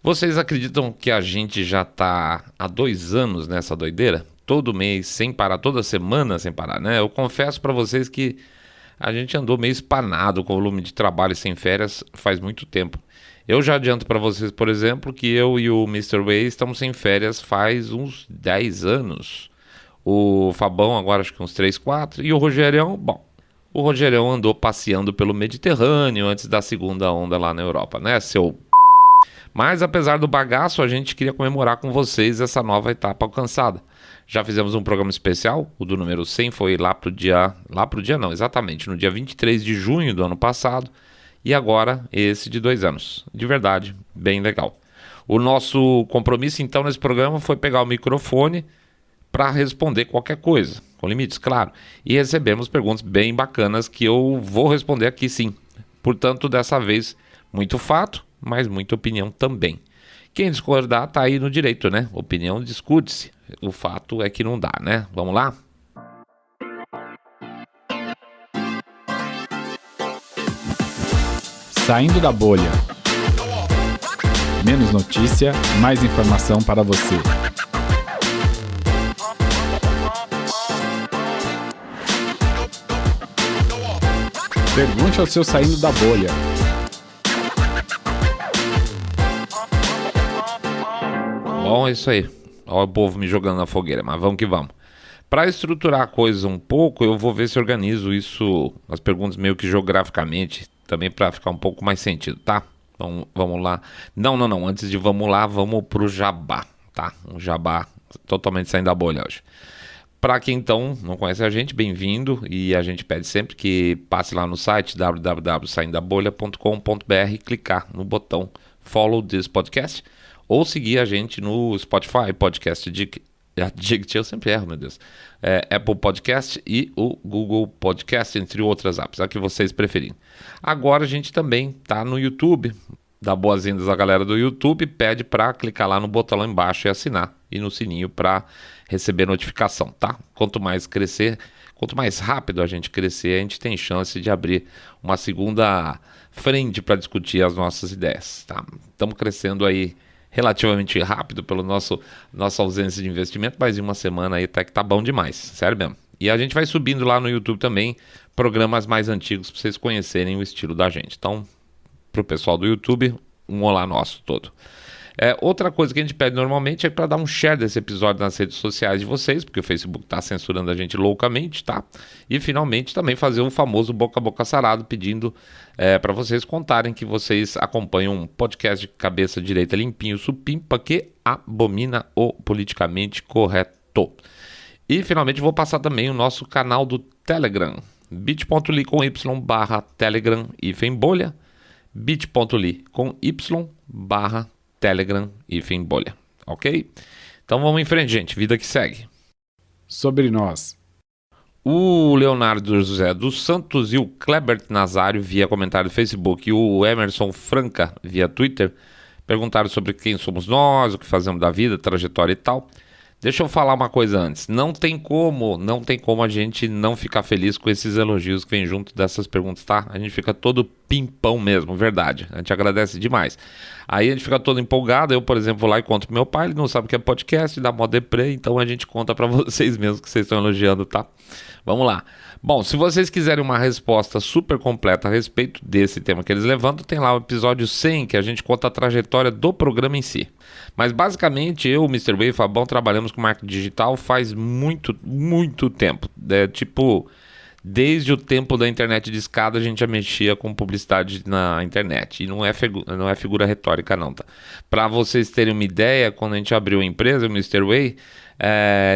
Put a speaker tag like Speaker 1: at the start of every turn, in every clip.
Speaker 1: Vocês acreditam que a gente já tá há 2 anos nessa doideira? Todo mês sem parar, toda semana sem parar, né? Eu confesso pra vocês que a gente andou meio espanado com o volume de trabalho sem férias faz muito tempo. Eu já adianto pra vocês, por exemplo, que eu e o Mr. Way estamos sem férias faz uns 10 anos. O Fabão agora acho que uns 3, 4. E o Rogerião, bom, o Rogerião andou passeando pelo Mediterrâneo antes da segunda onda lá na Europa, né, seu... Mas apesar do bagaço, a gente queria comemorar com vocês essa nova etapa alcançada. Já fizemos um programa especial, o do número 100 foi lá pro dia não, exatamente, no dia 23 de junho do ano passado. E agora esse de 2 anos. De verdade, bem legal. O nosso compromisso então nesse programa foi pegar o microfone para responder qualquer coisa, com limites, claro. E recebemos perguntas bem bacanas que eu vou responder aqui sim. Portanto, dessa vez, muito fato, mas muita opinião também. Quem discordar tá aí no direito, né? Opinião discute-se. O fato é que não dá, né? Vamos lá?
Speaker 2: Saindo da bolha. Menos notícia, mais informação para você. Pergunte ao seu saindo da bolha.
Speaker 1: Bom, é isso aí. Olha o povo me jogando na fogueira, mas vamos que vamos. Para estruturar a coisa um pouco, eu vou ver se organizo isso, as perguntas meio que geograficamente, também para ficar um pouco mais sentido, tá? Então, vamos lá. Não. Antes de vamos lá, vamos pro jabá, tá? Um jabá totalmente saindo da bolha hoje. Para quem então não conhece a gente, bem-vindo. E a gente pede sempre que passe lá no site www.saindabolha.com.br e clicar no botão Follow this podcast ou seguir a gente no Spotify, Podcast Addict, eu sempre erro, meu Deus. Apple Podcast e o Google Podcast, entre outras apps, a que vocês preferirem. Agora a gente também tá no YouTube. Dá boas-vindas à galera do YouTube, pede para clicar lá no botão lá embaixo e assinar, e no sininho para receber notificação, tá? Quanto mais rápido a gente crescer, a gente tem chance de abrir uma segunda frente para discutir as nossas ideias, tá? Estamos crescendo aí relativamente rápido pela nossa ausência de investimento, mas em uma semana aí até que tá bom demais, sério mesmo. E a gente vai subindo lá no YouTube também programas mais antigos para vocês conhecerem o estilo da gente. Então, pro pessoal do YouTube, um olá nosso todo. Outra coisa que a gente pede normalmente é para dar um share desse episódio nas redes sociais de vocês, porque o Facebook está censurando a gente loucamente, tá? E finalmente também fazer um famoso boca a boca sarado, pedindo para vocês contarem que vocês acompanham um podcast de cabeça direita limpinho, supimpa, que abomina o politicamente correto. E finalmente vou passar também o nosso canal do Telegram, bit.ly/Telegram bolha, bit.ly/Telegram ok? Então vamos em frente, gente, vida que segue.
Speaker 2: Sobre nós.
Speaker 1: O Leonardo José dos Santos e o Klebert Nazário via comentário do Facebook e o Emerson Franca via Twitter perguntaram sobre quem somos nós, o que fazemos da vida, trajetória e tal. Deixa eu falar uma coisa antes. Não tem como a gente não ficar feliz com esses elogios que vem junto dessas perguntas, tá? A gente fica todo pimpão mesmo, verdade. A gente agradece demais. Aí a gente fica todo empolgado. Eu, por exemplo, vou lá e conto pro meu pai, ele não sabe o que é podcast, dá mó deprê, então a gente conta pra vocês mesmo que vocês estão elogiando, tá? Vamos lá. Bom, se vocês quiserem uma resposta super completa a respeito desse tema que eles levantam, tem lá o episódio 100, que a gente conta a trajetória do programa em si. Mas basicamente eu, Mr. Way e Fabão trabalhamos com marketing digital faz muito tempo. Desde o tempo da internet de escada a gente já mexia com publicidade na internet. E não é figura retórica não, tá? Para vocês terem uma ideia, quando a gente abriu a empresa, o Mr. Way,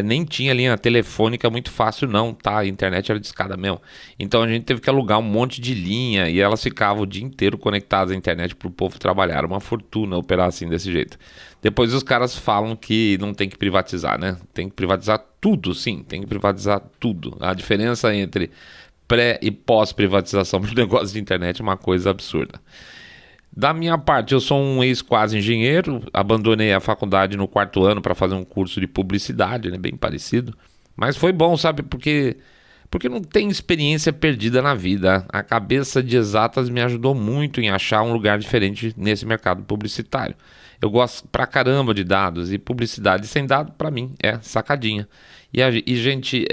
Speaker 1: nem tinha linha telefônica muito fácil não, tá? A internet era de escada mesmo. Então a gente teve que alugar um monte de linha e elas ficavam o dia inteiro conectadas à internet para o povo trabalhar. Era uma fortuna operar assim desse jeito. Depois os caras falam que não tem que privatizar, né? Tem que privatizar tudo, sim, tem que privatizar tudo. A diferença entre pré e pós-privatização do negócio de internet é uma coisa absurda. Da minha parte, eu sou um ex-quase engenheiro, abandonei a faculdade no 4º ano para fazer um curso de publicidade, né, bem parecido. Mas foi bom, sabe, porque não tem experiência perdida na vida. A cabeça de exatas me ajudou muito em achar um lugar diferente nesse mercado publicitário. Eu gosto pra caramba de dados, e publicidade sem dado, pra mim, é sacadinha. Gente,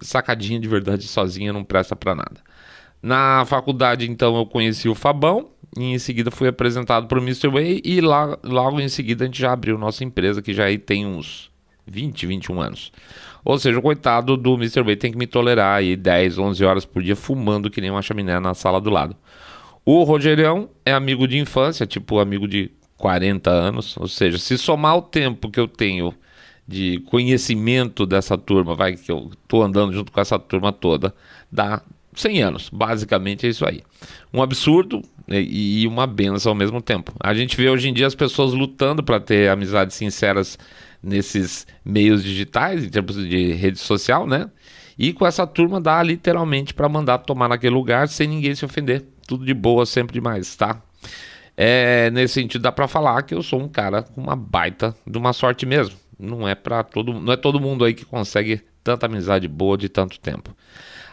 Speaker 1: sacadinha de verdade sozinha não presta pra nada. Na faculdade, então, eu conheci o Fabão, e em seguida fui apresentado para o Mr. Way, e logo em seguida a gente já abriu nossa empresa, que já aí tem uns 20, 21 anos. Ou seja, o coitado do Mr. Way tem que me tolerar aí 10, 11 horas por dia fumando que nem uma chaminé na sala do lado. O Rogerião é amigo de infância, tipo amigo de 40 anos, ou seja, se somar o tempo que eu tenho de conhecimento dessa turma, que eu tô andando junto com essa turma toda, dá 100 anos, basicamente é isso aí. Um absurdo e uma benção ao mesmo tempo. A gente vê hoje em dia as pessoas lutando para ter amizades sinceras nesses meios digitais, em termos de rede social, né? E com essa turma dá literalmente para mandar tomar naquele lugar sem ninguém se ofender. Tudo de boa, sempre demais, tá? Nesse sentido dá para falar que eu sou um cara com uma baita de uma sorte mesmo. Não é todo mundo aí que consegue tanta amizade boa de tanto tempo.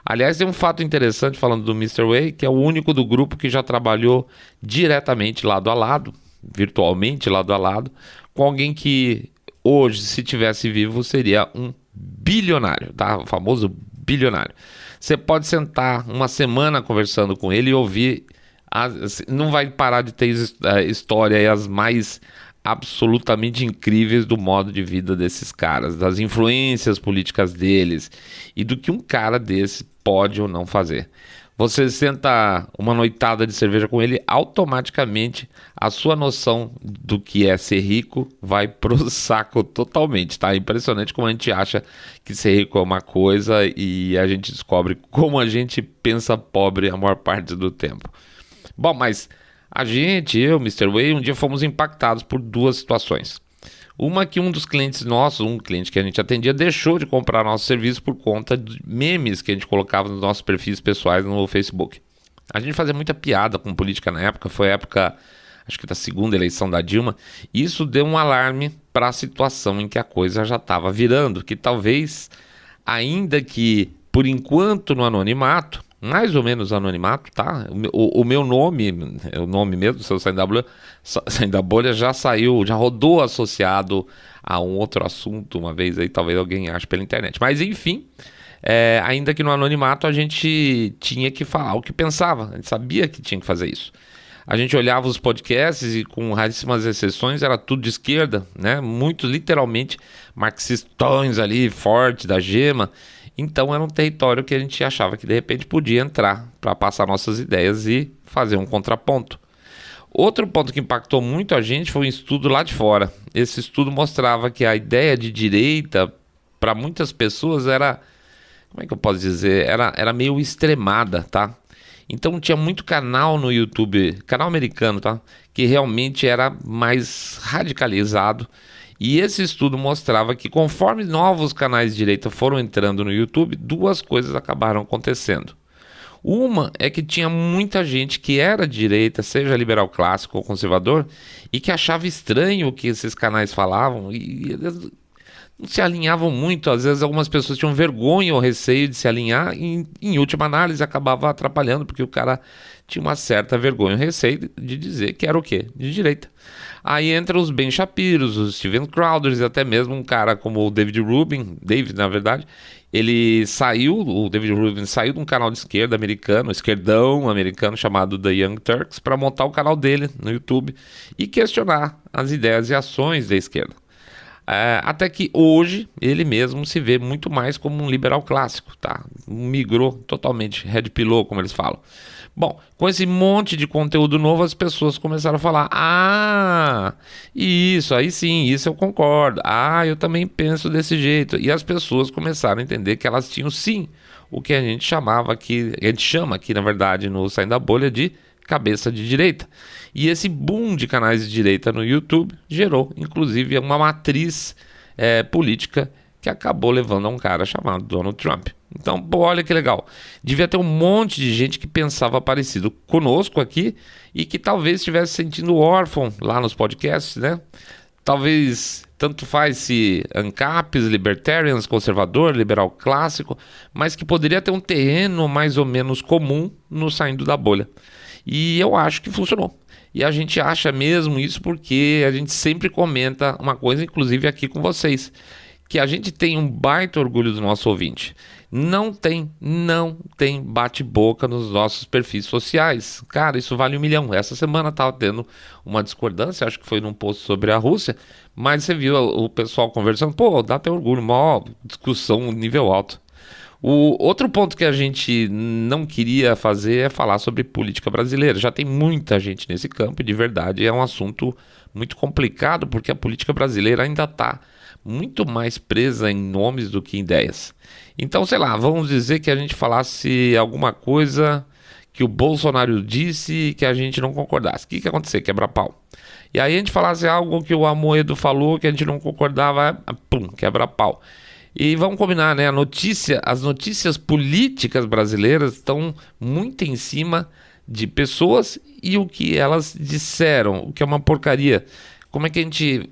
Speaker 1: Aliás, tem um fato interessante falando do Mr. Way, que é o único do grupo que já trabalhou diretamente lado a lado, virtualmente lado a lado, com alguém que hoje, se tivesse vivo, seria um bilionário, tá? O famoso bilionário. Você pode sentar uma semana conversando com ele e ouvir, não vai parar de ter história aí, as mais absolutamente incríveis do modo de vida desses caras, das influências políticas deles e do que um cara desse pode ou não fazer. Você senta uma noitada de cerveja com ele, automaticamente a sua noção do que é ser rico vai pro saco totalmente, tá? É impressionante como a gente acha que ser rico é uma coisa e a gente descobre como a gente pensa pobre a maior parte do tempo. Bom, mas eu, Mr. Way, um dia fomos impactados por duas situações. Uma que um dos clientes nossos, um cliente que a gente atendia, deixou de comprar nosso serviço por conta de memes que a gente colocava nos nossos perfis pessoais no Facebook. A gente fazia muita piada com política na época, foi a época, acho que da segunda eleição da Dilma, e isso deu um alarme para a situação em que a coisa já estava virando, que talvez, ainda que por enquanto no anonimato, mais ou menos anonimato, tá? O meu nome, o nome mesmo, seu Saindo da Bolha, já saiu, já rodou associado a um outro assunto uma vez aí, talvez alguém ache pela internet. Mas enfim, ainda que no anonimato a gente tinha que falar o que pensava, a gente sabia que tinha que fazer isso. A gente olhava os podcasts e, com raríssimas exceções, era tudo de esquerda, né? Muito literalmente marxistões ali, forte, da gema. Então era um território que a gente achava que de repente podia entrar para passar nossas ideias e fazer um contraponto. Outro ponto que impactou muito a gente foi um estudo lá de fora. Esse estudo mostrava que a ideia de direita, para muitas pessoas, era, como é que eu posso dizer, era meio extremada, tá? Então tinha muito canal no YouTube, canal americano, tá? Que realmente era mais radicalizado. E esse estudo mostrava que, conforme novos canais de direita foram entrando no YouTube, duas coisas acabaram acontecendo. Uma é que tinha muita gente que era de direita, seja liberal clássico ou conservador, e que achava estranho o que esses canais falavam e eles não se alinhavam muito. Às vezes algumas pessoas tinham vergonha ou receio de se alinhar e, em última análise, acabava atrapalhando, porque o cara tinha uma certa vergonha ou receio de dizer que era o quê? De direita. Aí entra os Ben Shapiros, os Steven Crowders e até mesmo um cara como o David Rubin, na verdade, o David Rubin saiu de um canal de esquerda americano, esquerdão americano, chamado The Young Turks, para montar o canal dele no YouTube e questionar as ideias e ações da esquerda. Até que hoje ele mesmo se vê muito mais como um liberal clássico, tá? Migrou totalmente, red pillou, como eles falam. Bom, com esse monte de conteúdo novo, as pessoas começaram a falar: isso, aí sim, isso eu concordo. Eu também penso desse jeito. E as pessoas começaram a entender que elas tinham sim o que a gente chama aqui, na verdade, no Saindo da Bolha, de cabeça de direita. E esse boom de canais de direita no YouTube gerou, inclusive, uma matriz política que acabou levando a um cara chamado Donald Trump. Então, olha que legal. Devia ter um monte de gente que pensava parecido conosco aqui e que talvez estivesse sentindo órfão lá nos podcasts, né? Talvez tanto faz se ANCAPs, libertarians, conservador, liberal clássico, mas que poderia ter um terreno mais ou menos comum no Saindo da Bolha. E eu acho que funcionou. E a gente acha mesmo isso porque a gente sempre comenta uma coisa, inclusive aqui com vocês, que a gente tem um baita orgulho do nosso ouvinte. Não tem bate-boca nos nossos perfis sociais. Cara, isso vale 1 milhão. Essa semana estava tendo uma discordância, acho que foi num post sobre a Rússia, mas você viu o pessoal conversando, pô, dá até orgulho, maior discussão nível alto. O outro ponto que a gente não queria fazer é falar sobre política brasileira. Já tem muita gente nesse campo e de verdade é um assunto muito complicado porque a política brasileira ainda está muito mais presa em nomes do que em ideias. Então, sei lá, vamos dizer que a gente falasse alguma coisa que o Bolsonaro disse e que a gente não concordasse. O que ia acontecer? Quebra-pau. E aí a gente falasse algo que o Amoedo falou que a gente não concordava, pum, quebra-pau. E vamos combinar, né? As notícias políticas brasileiras estão muito em cima de pessoas e o que elas disseram, o que é uma porcaria. Como é que a gente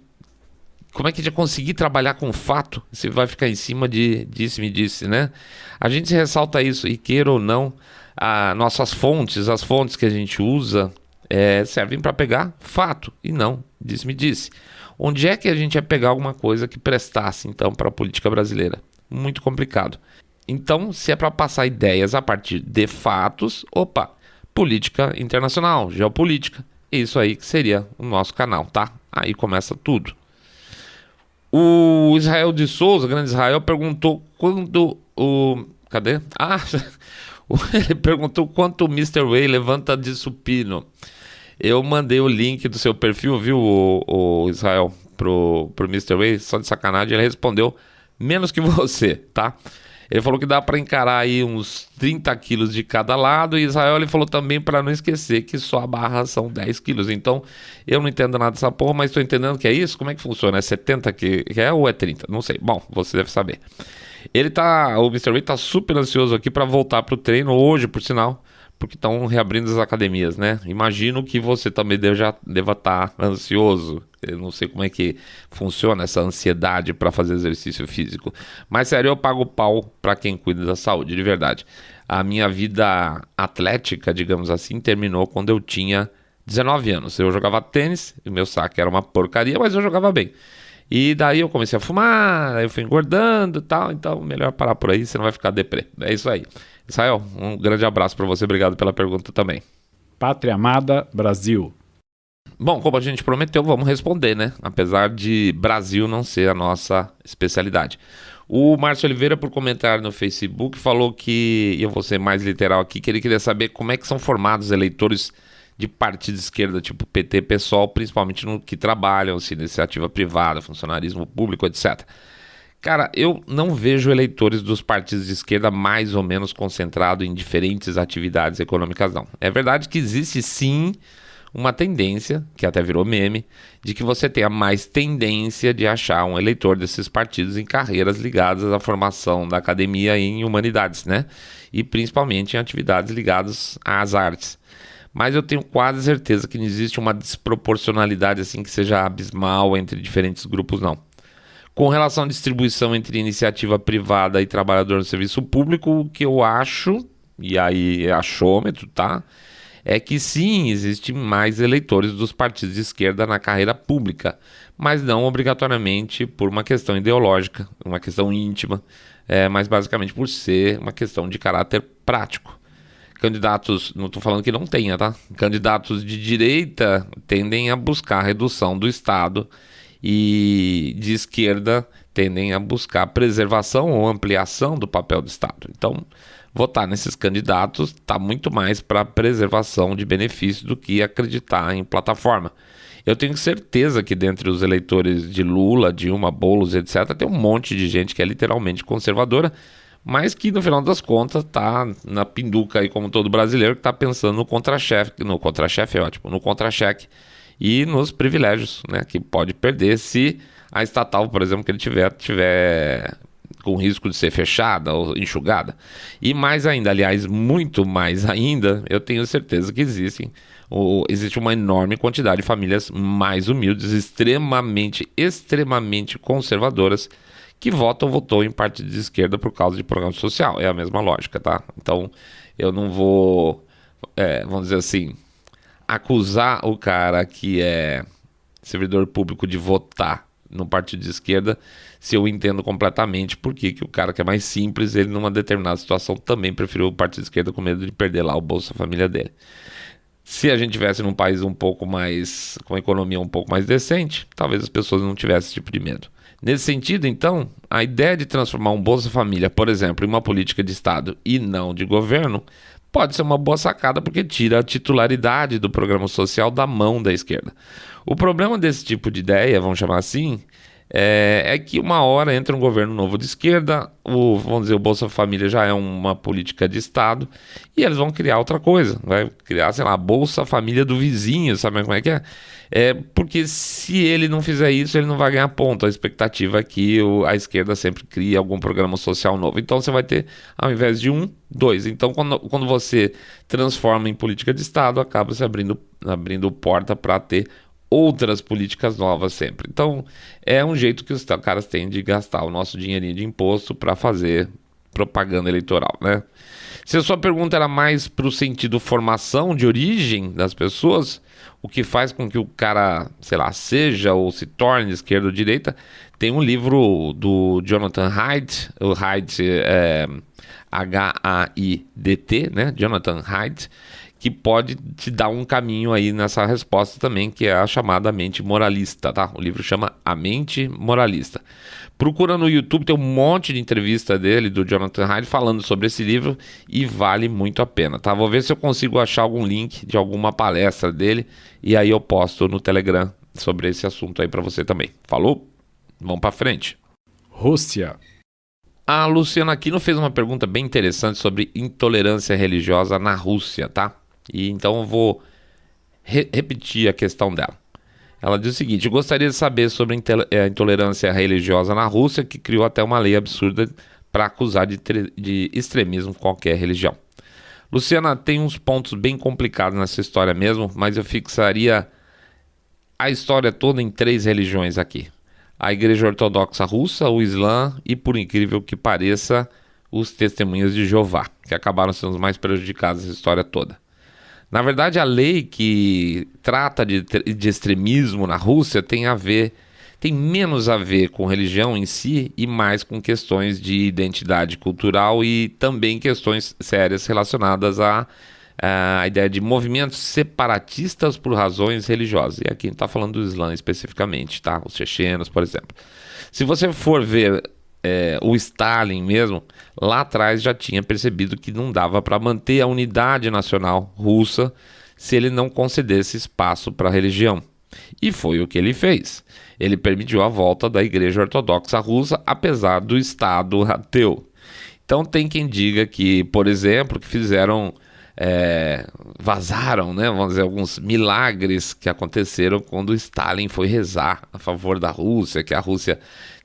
Speaker 1: ia conseguir trabalhar com fato se vai ficar em cima de disse-me-disse, né? A gente ressalta isso, e queira ou não, as fontes que a gente usa servem para pegar fato e não disse-me-disse. Onde é que a gente ia pegar alguma coisa que prestasse, então, para a política brasileira? Muito complicado. Então, se é para passar ideias a partir de fatos, política internacional, geopolítica. Isso aí que seria o nosso canal, tá? Aí começa tudo. O Israel de Souza, grande Israel, perguntou quando o... Cadê? Ele perguntou quanto o Mr. Way levanta de supino. Eu mandei o link do seu perfil, viu, o Israel, pro Mr. Way, só de sacanagem. Ele respondeu menos que você, tá? Ele falou que dá para encarar aí uns 30 quilos de cada lado. E Israel, ele falou também para não esquecer que só a barra são 10 quilos. Então, eu não entendo nada dessa porra, mas estou entendendo que é isso. Como é que funciona? É 70 que é ou é 30? Não sei. Bom, você deve saber. O Mr. Way tá super ansioso aqui para voltar pro treino hoje, por sinal, porque estão reabrindo as academias, né? Imagino que você também deva estar ansioso. Eu não sei como é que funciona essa ansiedade para fazer exercício físico. Mas sério, eu pago pau para quem cuida da saúde, de verdade. A minha vida atlética, digamos assim, terminou quando eu tinha 19 anos. Eu jogava tênis, e meu saque era uma porcaria, mas eu jogava bem. E daí eu comecei a fumar, aí eu fui engordando e tal, então melhor parar por aí, você não vai ficar deprê. É isso aí. Israel, um grande abraço para você, obrigado pela pergunta também.
Speaker 2: Pátria Amada, Brasil.
Speaker 1: Bom, como a gente prometeu, vamos responder, né? Apesar de Brasil não ser a nossa especialidade. O Márcio Oliveira, por comentário no Facebook, falou que, e eu vou ser mais literal aqui, que ele queria saber como é que são formados eleitores de partido de esquerda, tipo PT, PSOL, principalmente no que trabalham, assim, iniciativa privada, funcionarismo público, etc. Cara, eu não vejo eleitores dos partidos de esquerda mais ou menos concentrados em diferentes atividades econômicas, não. É verdade que existe, sim, uma tendência, que até virou meme, de que você tenha mais tendência de achar um eleitor desses partidos em carreiras ligadas à formação da academia em humanidades, né? E principalmente em atividades ligadas às artes. Mas eu tenho quase certeza que não existe uma desproporcionalidade assim que seja abismal entre diferentes grupos, não. Com relação à distribuição entre iniciativa privada e trabalhador no serviço público, o que eu acho, e aí é achômetro, tá? É que sim, existe mais eleitores dos partidos de esquerda na carreira pública, mas não obrigatoriamente por uma questão ideológica, uma questão íntima, mas basicamente por ser uma questão de caráter prático. Candidatos, não estou falando que não tenha, tá? Candidatos de direita tendem a buscar a redução do Estado e de esquerda tendem a buscar a preservação ou ampliação do papel do Estado. Então, votar nesses candidatos está muito mais para preservação de benefícios do que acreditar em plataforma. Eu tenho certeza que dentre os eleitores de Lula, Dilma, Boulos, etc., tem um monte de gente que é literalmente conservadora, mas que no final das contas tá na pinduca aí como todo brasileiro que tá pensando no contra-cheque é ótimo, no contra-cheque e nos privilégios, né, que pode perder se a estatal, por exemplo, que ele tiver com risco de ser fechada ou enxugada. E mais ainda, aliás, muito mais ainda, eu tenho certeza que existe uma enorme quantidade de famílias mais humildes, extremamente conservadoras, que votou em partido de esquerda por causa de programa social. É a mesma lógica, tá? Então, eu não vou, vamos dizer assim, acusar o cara que é servidor público de votar no partido de esquerda, se eu entendo completamente por que o cara que é mais simples, ele numa determinada situação também preferiu o partido de esquerda com medo de perder lá o Bolsa Família dele. Se a gente tivesse num país um pouco mais, com uma economia um pouco mais decente, talvez as pessoas não tivessem esse tipo de medo. Nesse sentido, então, a ideia de transformar um Bolsa Família, por exemplo, em uma política de Estado e não de governo, pode ser uma boa sacada porque tira a titularidade do programa social da mão da esquerda. O problema desse tipo de ideia, vamos chamar assim, é que uma hora entra um governo novo de esquerda, vamos dizer, o Bolsa Família já é uma política de Estado, e eles vão criar outra coisa, vai criar, sei lá, a Bolsa Família do vizinho, sabe como é que é? Porque se ele não fizer isso, ele não vai ganhar ponto. A expectativa é que a esquerda sempre crie algum programa social novo. Então você vai ter, ao invés de um, dois. Então quando você transforma em política de Estado, acaba se abrindo porta para ter outras políticas novas sempre. Então é um jeito que os caras têm de gastar o nosso dinheirinho de imposto para fazer propaganda eleitoral, né? Se a sua pergunta era mais para o sentido formação de origem das pessoas, o que faz com que o cara, sei lá, seja ou se torne esquerda ou direita, tem um livro do Jonathan Haidt, o Haidt é H-A-I-D-T, né? Jonathan Haidt, que pode te dar um caminho aí nessa resposta também, que é a chamada mente moralista, tá? O livro chama A Mente Moralista. Procura no YouTube, tem um monte de entrevista dele, do Jonathan Haidt, falando sobre esse livro e vale muito a pena, tá? Vou ver se eu consigo achar algum link de alguma palestra dele e aí eu posto no Telegram sobre esse assunto aí pra você também. Falou? Vamos pra frente.
Speaker 2: Rússia.
Speaker 1: A Luciana Aquino fez uma pergunta bem interessante sobre intolerância religiosa na Rússia, tá? E então eu vou repetir a questão dela. Ela diz o seguinte: gostaria de saber sobre a intolerância religiosa na Rússia, que criou até uma lei absurda para acusar de extremismo qualquer religião. Luciana, tem uns pontos bem complicados nessa história mesmo, mas eu fixaria a história toda em 3 religiões aqui. A Igreja Ortodoxa Russa, o Islã e, por incrível que pareça, os Testemunhas de Jeová, que acabaram sendo os mais prejudicados nessa história toda. Na verdade, a lei que trata de extremismo na Rússia tem menos a ver com religião em si e mais com questões de identidade cultural e também questões sérias relacionadas à ideia de movimentos separatistas por razões religiosas. E aqui a gente está falando do Islã especificamente, tá? Os chechenos, por exemplo. Se você for ver o Stalin mesmo, lá atrás já tinha percebido que não dava para manter a unidade nacional russa se ele não concedesse espaço para a religião. E foi o que ele fez. Ele permitiu a volta da Igreja Ortodoxa Russa, apesar do Estado ateu. Então tem quem diga que, por exemplo, que vazaram, né, vamos dizer, alguns milagres que aconteceram quando Stalin foi rezar a favor da Rússia, que a Rússia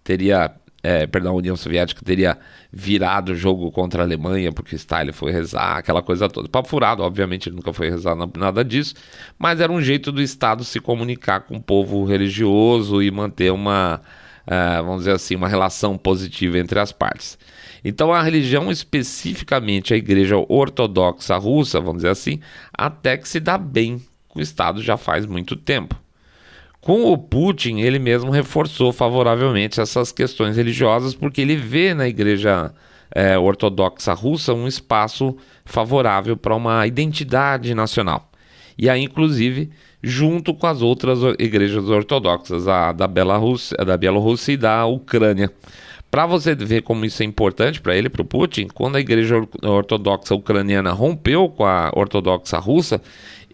Speaker 1: teria... a União Soviética teria virado o jogo contra a Alemanha porque Stalin foi rezar, aquela coisa toda. Papo furado, obviamente ele nunca foi rezar nada disso, mas era um jeito do Estado se comunicar com o povo religioso e manter vamos dizer assim, uma relação positiva entre as partes. Então a religião, especificamente a Igreja Ortodoxa Russa, vamos dizer assim, até que se dá bem com o Estado já faz muito tempo. Com o Putin, ele mesmo reforçou favoravelmente essas questões religiosas, porque ele vê na Igreja Ortodoxa Russa um espaço favorável para uma identidade nacional. E aí, inclusive, junto com as outras igrejas ortodoxas, a da Bielorrússia e da Ucrânia. Para você ver como isso é importante para ele, para o Putin, quando a Igreja Ortodoxa Ucraniana rompeu com a Ortodoxa Russa,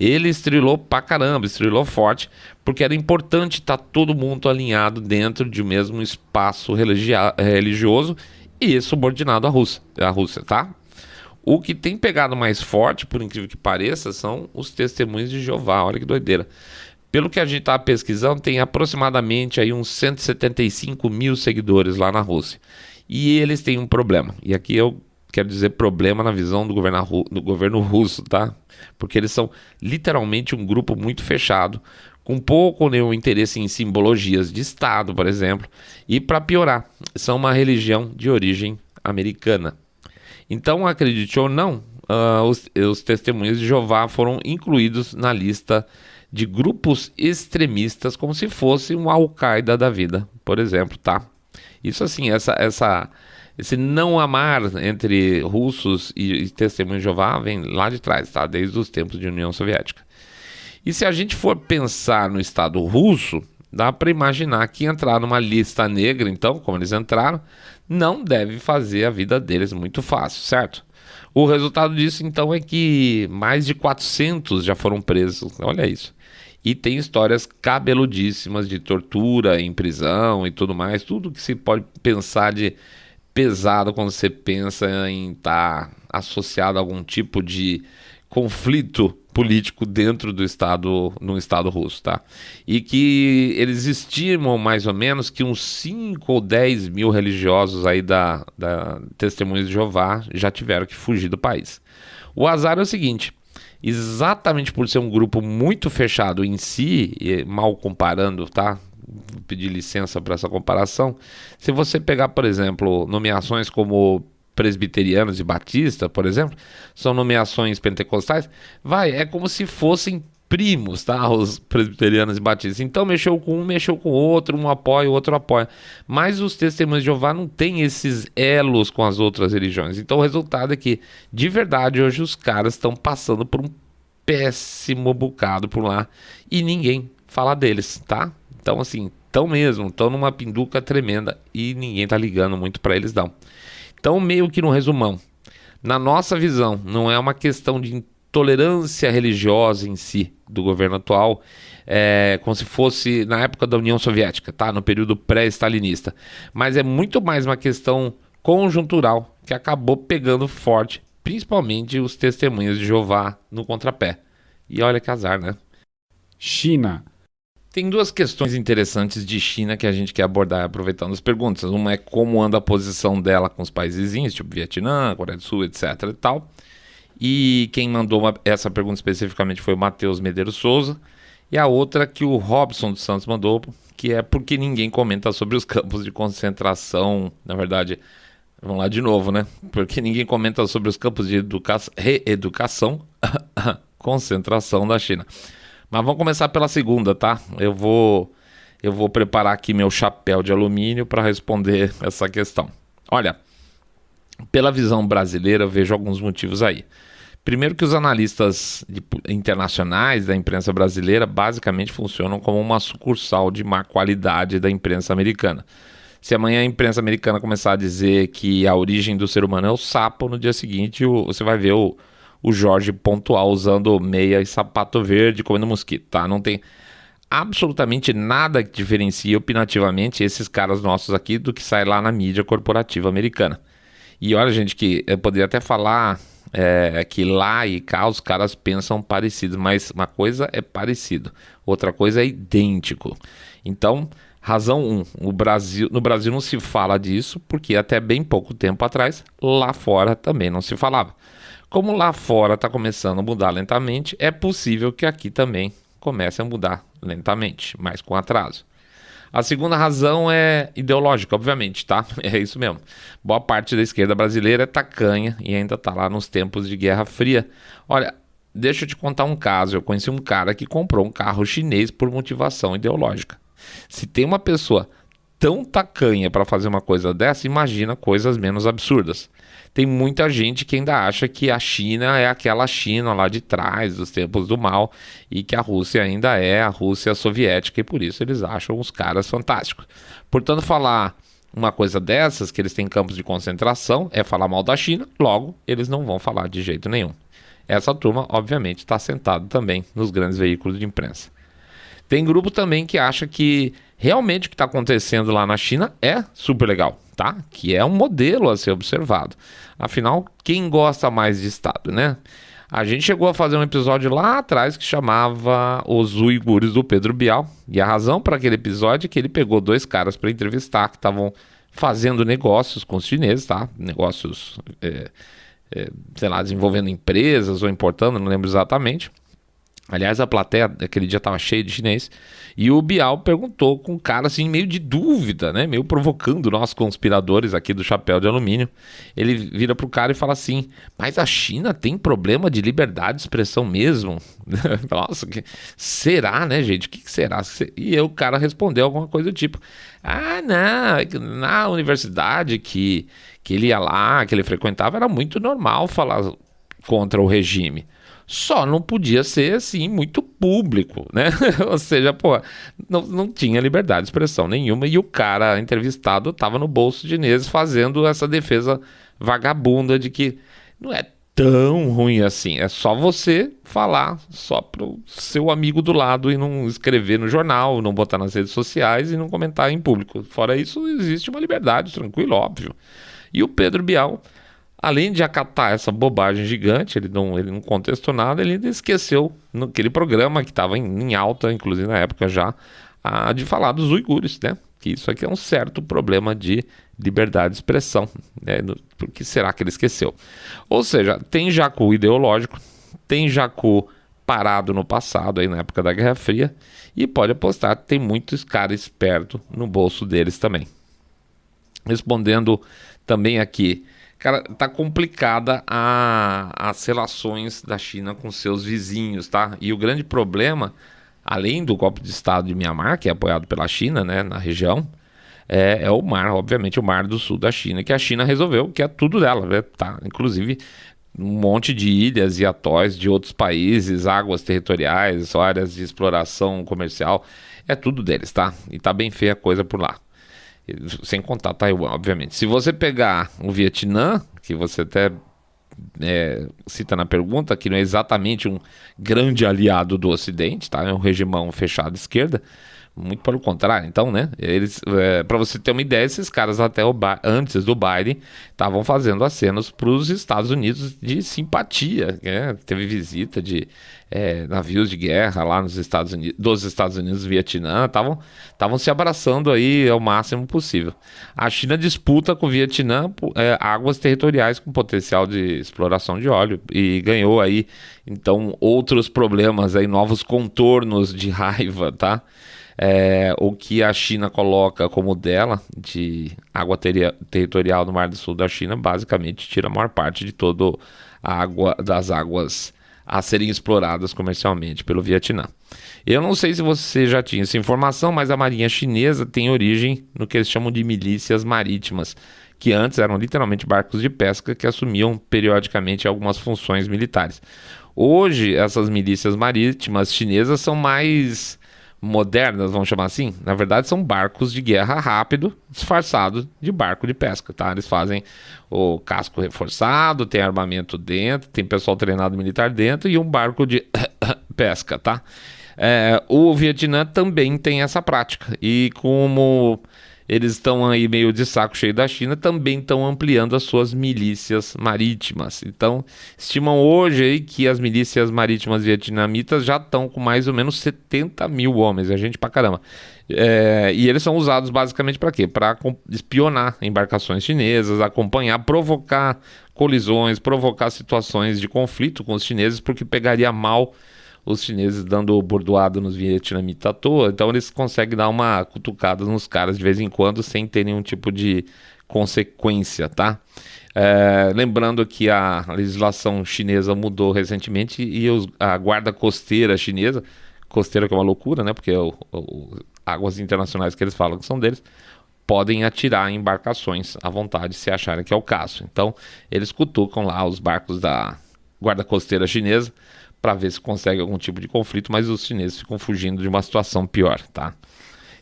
Speaker 1: ele estrelou pra caramba, estrelou forte, porque era importante estar todo mundo alinhado dentro de um mesmo espaço religioso e subordinado à Rússia, tá? O que tem pegado mais forte, por incrível que pareça, são os Testemunhos de Jeová. Olha que doideira. Pelo que a gente está pesquisando, tem aproximadamente aí uns 175 mil seguidores lá na Rússia. E eles têm um problema. E aqui eu quero dizer problema na visão do governo russo, tá? Porque eles são literalmente um grupo muito fechado, com pouco ou nenhum interesse em simbologias de Estado, por exemplo. E para piorar, são uma religião de origem americana. Então, acredite ou não, os testemunhas de Jeová foram incluídos na lista de grupos extremistas, como se fosse um Al-Qaeda da vida, por exemplo, tá? Isso assim, esse não amar entre russos e testemunhas de Jeová vem lá de trás, tá? Desde os tempos de União Soviética. E se a gente for pensar no Estado russo, dá para imaginar que entrar numa lista negra, então, como eles entraram, não deve fazer a vida deles muito fácil, certo? O resultado disso, então, é que mais de 400 já foram presos, olha isso. E tem histórias cabeludíssimas de tortura em prisão e tudo mais, tudo que se pode pensar de pesado quando você pensa em estar associado a algum tipo de conflito político dentro do Estado, no Estado russo, tá? E que eles estimam mais ou menos que uns 5 ou 10 mil religiosos aí da Testemunhas de Jeová já tiveram que fugir do país. O azar é o seguinte, exatamente por ser um grupo muito fechado em si, e mal comparando, tá? Vou pedir licença para essa comparação. Se você pegar, por exemplo, nomeações como presbiterianos e batista, por exemplo, são nomeações pentecostais, é como se fossem primos, tá? Os presbiterianos e batistas. Então mexeu com um, mexeu com o outro, um apoia, o outro apoia. Mas os testemunhos de Jeová não têm esses elos com as outras religiões. Então o resultado é que, de verdade, hoje os caras estão passando por um péssimo bocado por lá e ninguém fala deles, tá? Então assim, estão numa pinduca tremenda e ninguém tá ligando muito para eles não. Então, meio que no resumão, na nossa visão, não é uma questão de intolerância religiosa em si do governo atual, como se fosse na época da União Soviética, tá? No período pré-stalinista. Mas é muito mais uma questão conjuntural que acabou pegando forte, principalmente os testemunhas de Jeová no contrapé. E olha que azar, né?
Speaker 2: China.
Speaker 1: Tem duas questões interessantes de China que a gente quer abordar aproveitando as perguntas. Uma é como anda a posição dela com os países vizinhos, tipo Vietnã, Coreia do Sul, etc. e tal. E quem mandou essa pergunta especificamente foi o Matheus Medeiros Souza. E a outra que o Robson dos Santos mandou, que é porque ninguém comenta sobre os campos de concentração. Na verdade, vamos lá de novo, né? Porque ninguém comenta sobre os campos de reeducação, concentração da China. Mas vamos começar pela segunda, tá? Eu vou preparar aqui meu chapéu de alumínio para responder essa questão. Olha, pela visão brasileira eu vejo alguns motivos aí. Primeiro que os analistas internacionais da imprensa brasileira basicamente funcionam como uma sucursal de má qualidade da imprensa americana. Se amanhã a imprensa americana começar a dizer que a origem do ser humano é o sapo, no dia seguinte você vai ver o Jorge Pontual usando meia e sapato verde comendo mosquito, tá? Não tem absolutamente nada que diferencie opinativamente esses caras nossos aqui do que sai lá na mídia corporativa americana. E olha, gente, que eu poderia até falar que lá e cá os caras pensam parecidos, mas uma coisa é parecido, outra coisa é idêntico. Então, razão 1, no Brasil não se fala disso, porque até bem pouco tempo atrás, lá fora também não se falava. Como lá fora está começando a mudar lentamente, é possível que aqui também comece a mudar lentamente, mas com atraso. A segunda razão é ideológica, obviamente, tá? É isso mesmo. Boa parte da esquerda brasileira é tacanha e ainda está lá nos tempos de Guerra Fria. Olha, deixa eu te contar um caso. Eu conheci um cara que comprou um carro chinês por motivação ideológica. Se tem uma pessoa tão tacanha para fazer uma coisa dessa, imagina coisas menos absurdas. Tem muita gente que ainda acha que a China é aquela China lá de trás, dos tempos do mal, e que a Rússia ainda é a Rússia soviética, e por isso eles acham os caras fantásticos. Portanto, falar uma coisa dessas, que eles têm campos de concentração, é falar mal da China, logo, eles não vão falar de jeito nenhum. Essa turma, obviamente, está sentada também nos grandes veículos de imprensa. Tem grupo também que acha que realmente o que está acontecendo lá na China é super legal, tá? Que é um modelo a ser observado. Afinal, quem gosta mais de Estado, né? A gente chegou a fazer um episódio lá atrás que chamava Os Uigures do Pedro Bial. E a razão para aquele episódio é que ele pegou 2 caras para entrevistar que estavam fazendo negócios com os chineses, tá? Negócios, sei lá, desenvolvendo empresas ou importando, não lembro exatamente. Aliás, a plateia aquele dia estava cheia de chinês. E o Bial perguntou com um cara assim, meio de dúvida, né? Meio provocando nós conspiradores aqui do chapéu de alumínio. Ele vira pro cara e fala assim: mas a China tem problema de liberdade de expressão mesmo? Nossa, será, né, gente? O que será? E aí o cara respondeu alguma coisa do tipo: ah, não, na universidade que ele ia lá, que ele frequentava, era muito normal falar contra o regime. Só não podia ser, assim, muito público, né? Ou seja, pô, não tinha liberdade de expressão nenhuma e o cara entrevistado estava no bolso chinês fazendo essa defesa vagabunda de que não é tão ruim assim. É só você falar só pro seu amigo do lado e não escrever no jornal, não botar nas redes sociais e não comentar em público. Fora isso, existe uma liberdade, tranquilo, óbvio. E o Pedro Bial, além de acatar essa bobagem gigante, ele não contestou nada, ele ainda esqueceu naquele programa que estava em alta, inclusive na época já, de falar dos uigures, né? Que isso aqui é um certo problema de liberdade de expressão, né? Por que será que ele esqueceu? Ou seja, tem jacu ideológico, tem jacu parado no passado, aí na época da Guerra Fria, e pode apostar que tem muitos caras espertos no bolso deles também. Respondendo também aqui, cara, tá complicada as relações da China com seus vizinhos, tá? E o grande problema, além do golpe de Estado de Mianmar, que é apoiado pela China, né, na região, é o mar, obviamente o mar do sul da China, que a China resolveu, que é tudo dela, né? Tá? Inclusive um monte de ilhas e atóis de outros países, águas territoriais, áreas de exploração comercial, é tudo deles, tá? E tá bem feia a coisa por lá. Sem contar Taiwan, obviamente. Se você pegar o Vietnã, que você até cita na pergunta, que não é exatamente um grande aliado do Ocidente, tá? É um regimão fechado de esquerda, muito pelo contrário. Então, né, para você ter uma ideia, esses caras até antes do Biden estavam fazendo acenos para os Estados Unidos de simpatia, né? Teve visita de navios de guerra lá dos Estados Unidos do Vietnã, estavam se abraçando aí ao máximo possível. A China disputa com o Vietnã águas territoriais com potencial de exploração de óleo e ganhou aí, então, outros problemas aí, novos contornos de raiva, tá? O que a China coloca como dela de água territorial no Mar do Sul da China, basicamente tira a maior parte de toda a água das águas a serem exploradas comercialmente pelo Vietnã. Eu não sei se você já tinha essa informação, mas a marinha chinesa tem origem no que eles chamam de milícias marítimas, que antes eram literalmente barcos de pesca que assumiam periodicamente algumas funções militares. Hoje, essas milícias marítimas chinesas são mais modernas, vamos chamar assim. Na verdade, são barcos de guerra rápido, disfarçados de barco de pesca, tá? Eles fazem o casco reforçado, tem armamento dentro, tem pessoal treinado militar dentro e um barco de pesca, tá? O Vietnã também tem essa prática. E como eles estão aí meio de saco cheio da China, também estão ampliando as suas milícias marítimas. Então, estimam hoje aí que as milícias marítimas vietnamitas já estão com mais ou menos 70 mil homens, é gente pra caramba. E eles são usados basicamente para quê? Para espionar embarcações chinesas, acompanhar, provocar colisões, provocar situações de conflito com os chineses, porque pegaria mal os chineses dando bordoada nos vietnamitas à toa, então eles conseguem dar uma cutucada nos caras de vez em quando sem ter nenhum tipo de consequência, tá? Lembrando que a legislação chinesa mudou recentemente e a guarda costeira chinesa, costeira que é uma loucura, né? Porque águas internacionais que eles falam que são deles, podem atirar em embarcações à vontade se acharem que é o caso. Então eles cutucam lá os barcos da guarda costeira chinesa para ver se consegue algum tipo de conflito, mas os chineses ficam fugindo de uma situação pior, tá?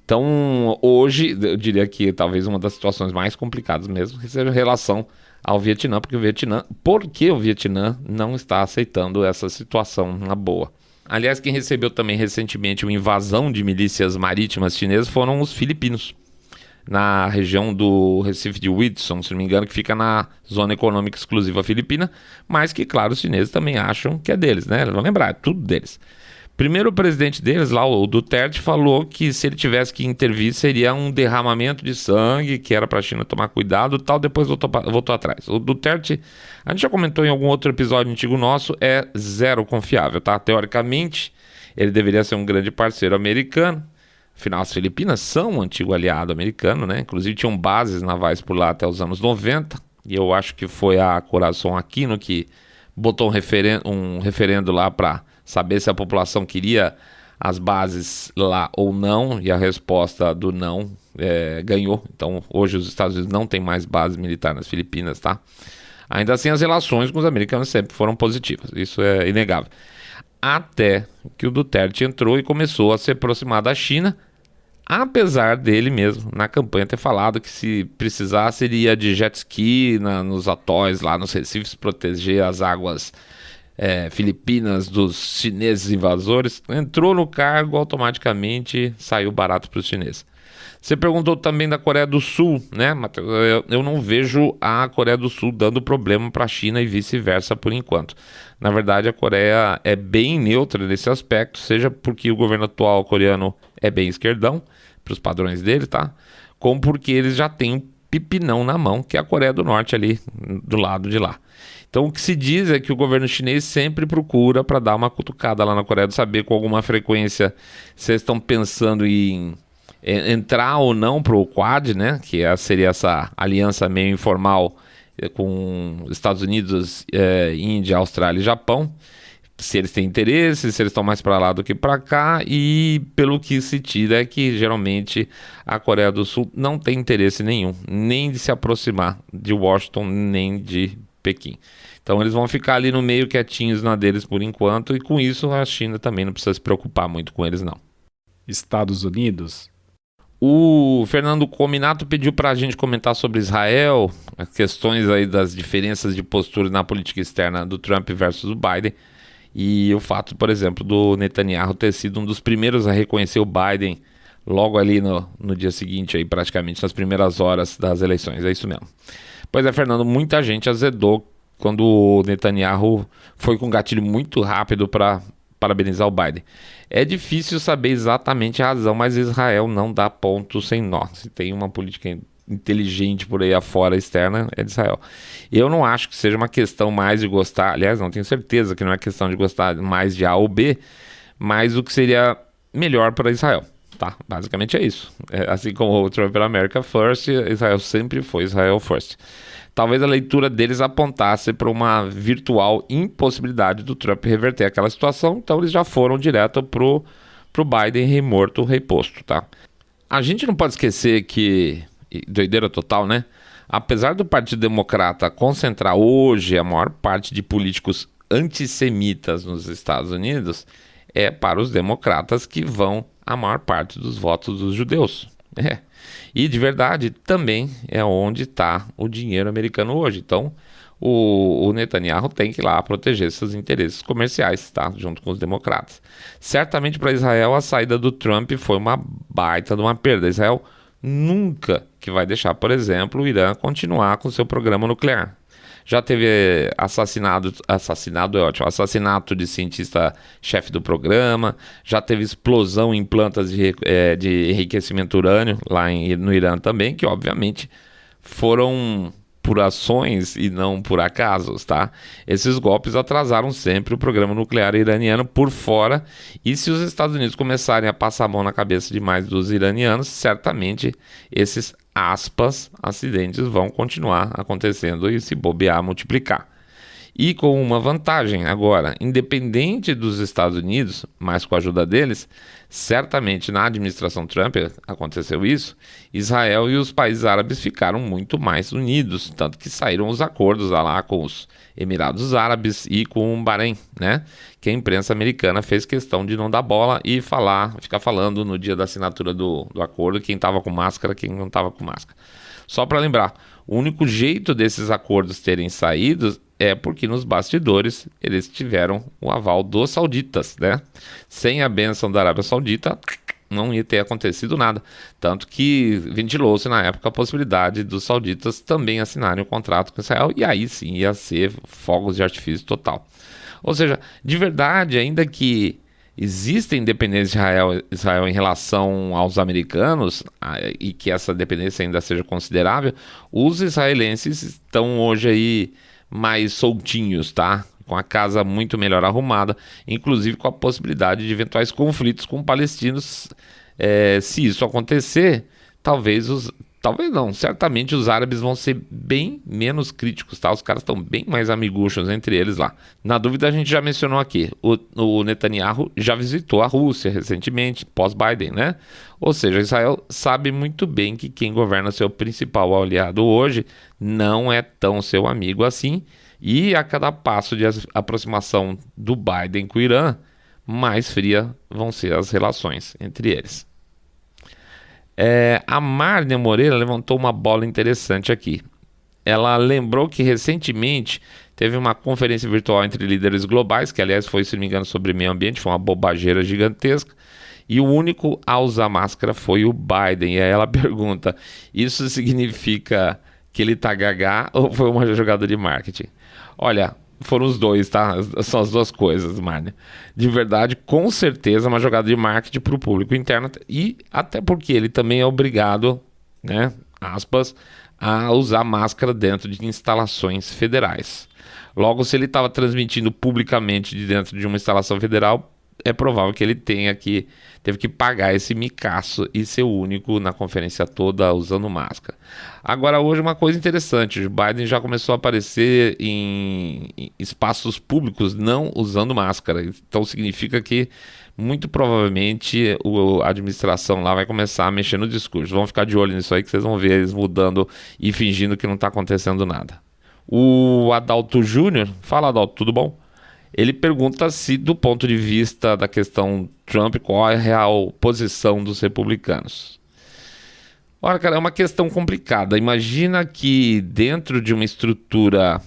Speaker 1: Então, hoje, eu diria que talvez uma das situações mais complicadas mesmo, que seja em relação ao Vietnã, porque o Vietnã não está aceitando essa situação na boa. Aliás, quem recebeu também recentemente uma invasão de milícias marítimas chinesas foram os filipinos, na região do Recife de Whitsun, se não me engano, que fica na zona econômica exclusiva filipina, mas que, claro, os chineses também acham que é deles, né? Vão lembrar, é tudo deles. Primeiro, o presidente deles, lá, o Duterte, falou que se ele tivesse que intervir, seria um derramamento de sangue, que era para a China tomar cuidado e tal, depois voltou atrás. O Duterte, a gente já comentou em algum outro episódio antigo nosso, é zero confiável, tá? Teoricamente, ele deveria ser um grande parceiro americano. Afinal, as Filipinas são um antigo aliado americano, né? Inclusive tinham bases navais por lá até os anos 90, e eu acho que foi a Corazon Aquino que botou um referendo lá para saber se a população queria as bases lá ou não, e a resposta do não ganhou. Então hoje os Estados Unidos não têm mais base militar nas Filipinas, tá? Ainda assim as relações com os americanos sempre foram positivas, isso é inegável. Até que o Duterte entrou e começou a se aproximar da China, apesar dele mesmo, na campanha, ter falado que se precisasse ele ia de jet ski nos atóis, lá nos recifes, proteger as águas Filipinas dos chineses invasores. Entrou no cargo, automaticamente saiu barato para os chineses. Você perguntou também da Coreia do Sul, né, Matheus? Eu não vejo a Coreia do Sul dando problema para a China e vice-versa por enquanto. Na verdade, a Coreia é bem neutra nesse aspecto, seja porque o governo atual coreano é bem esquerdão, para os padrões dele, tá? Como porque eles já têm um pipinão na mão, que é a Coreia do Norte ali, do lado de lá. Então, o que se diz é que o governo chinês sempre procura para dar uma cutucada lá na Coreia, de saber com alguma frequência se eles estão pensando em entrar ou não para o Quad, né? Que seria essa aliança meio informal com Estados Unidos, Índia, Austrália e Japão. Se eles têm interesse, se eles estão mais para lá do que para cá, e pelo que se tira é que geralmente a Coreia do Sul não tem interesse nenhum, nem de se aproximar de Washington, nem de Pequim. Então eles vão ficar ali no meio quietinhos na deles por enquanto, e com isso a China também não precisa se preocupar muito com eles não.
Speaker 2: Estados Unidos.
Speaker 1: O Fernando Cominato pediu para a gente comentar sobre Israel, as questões aí das diferenças de postura na política externa do Trump versus o Biden, e o fato, por exemplo, do Netanyahu ter sido um dos primeiros a reconhecer o Biden logo ali no dia seguinte, aí, praticamente nas primeiras horas das eleições. É isso mesmo. Pois é, Fernando, muita gente azedou quando o Netanyahu foi com um gatilho muito rápido para parabenizar o Biden. É difícil saber exatamente a razão, mas Israel não dá ponto sem nó. Se tem uma política inteligente por aí afora externa, é de Israel. Eu não acho que seja uma questão mais de gostar, aliás, não tenho certeza que não é questão de gostar mais de A ou B, mas o que seria melhor para Israel, tá? Basicamente é isso. Assim como o Trump era America First, Israel sempre foi Israel First. Talvez a leitura deles apontasse para uma virtual impossibilidade do Trump reverter aquela situação, então eles já foram direto pro Biden, rei morto, rei posto, tá? A gente não pode esquecer que, doideira total, né? Apesar do Partido Democrata concentrar hoje a maior parte de políticos antissemitas nos Estados Unidos, é para os democratas que vão a maior parte dos votos dos judeus. E de verdade também é onde está o dinheiro americano hoje. Então o Netanyahu tem que ir lá proteger seus interesses comerciais, tá? Junto com os democratas. Certamente para Israel a saída do Trump foi uma baita de uma perda. Israel nunca que vai deixar, por exemplo, o Irã continuar com seu programa nuclear. Já teve assassinato é ótimo, assassinato de cientista-chefe do programa, já teve explosão em plantas de enriquecimento urânio lá no Irã também, que obviamente foram por ações e não por acasos, tá? Esses golpes atrasaram sempre o programa nuclear iraniano por fora, e se os Estados Unidos começarem a passar a mão na cabeça demais dos iranianos, certamente esses aspas, acidentes vão continuar acontecendo e se bobear, multiplicar. E com uma vantagem agora, independente dos Estados Unidos, mas com a ajuda deles, certamente na administração Trump aconteceu isso, Israel e os países árabes ficaram muito mais unidos, tanto que saíram os acordos lá com os Emirados Árabes e com o Bahrein, né? Que a imprensa americana fez questão de não dar bola e ficar falando no dia da assinatura do acordo quem estava com máscara, quem não estava com máscara. Só para lembrar, o único jeito desses acordos terem saído é porque nos bastidores eles tiveram o aval dos sauditas, né? Sem a bênção da Arábia Saudita, não ia ter acontecido nada. Tanto que ventilou-se na época a possibilidade dos sauditas também assinarem um contrato com Israel, e aí sim ia ser fogos de artifício total. Ou seja, de verdade, ainda que exista independência de Israel em relação aos americanos, e que essa dependência ainda seja considerável, os israelenses estão hoje aí mais soltinhos, tá? com a casa muito melhor arrumada, inclusive com a possibilidade de eventuais conflitos com palestinos. Se isso acontecer, talvez não, certamente os árabes vão ser bem menos críticos, tá? Os caras estão bem mais amiguchos entre eles lá. Na dúvida, a gente já mencionou aqui, o Netanyahu já visitou a Rússia recentemente, pós-Biden, né? Ou seja, Israel sabe muito bem que quem governa seu principal aliado hoje não é tão seu amigo assim, e a cada passo de aproximação do Biden com o Irã, mais fria vão ser as relações entre eles. A Márnia Moreira levantou uma bola interessante aqui. Ela lembrou que recentemente teve uma conferência virtual entre líderes globais, que aliás foi, se não me engano, sobre meio ambiente, foi uma bobageira gigantesca, e o único a usar máscara foi o Biden. E aí ela pergunta, isso significa que ele tá gagá ou foi uma jogada de marketing? Olha, foram os dois, tá? São as duas coisas, Márnia. De verdade, com certeza, uma jogada de marketing para o público interno, e até porque ele também é obrigado, né, aspas, a usar máscara dentro de instalações federais. Logo, se ele estava transmitindo publicamente de dentro de uma instalação federal, é provável que ele teve que pagar esse micaço e ser o único na conferência toda usando máscara. Agora, hoje, uma coisa interessante, o Biden já começou a aparecer em espaços públicos não usando máscara. Então significa que muito provavelmente a administração lá vai começar a mexer no discurso. Vamos ficar de olho nisso aí, que vocês vão ver eles mudando e fingindo que não está acontecendo nada. O Adalto Júnior, fala Adalto, tudo bom? Ele pergunta se, do ponto de vista da questão Trump, qual é a real posição dos republicanos. Olha, cara, é uma questão complicada. Imagina que dentro de uma estrutura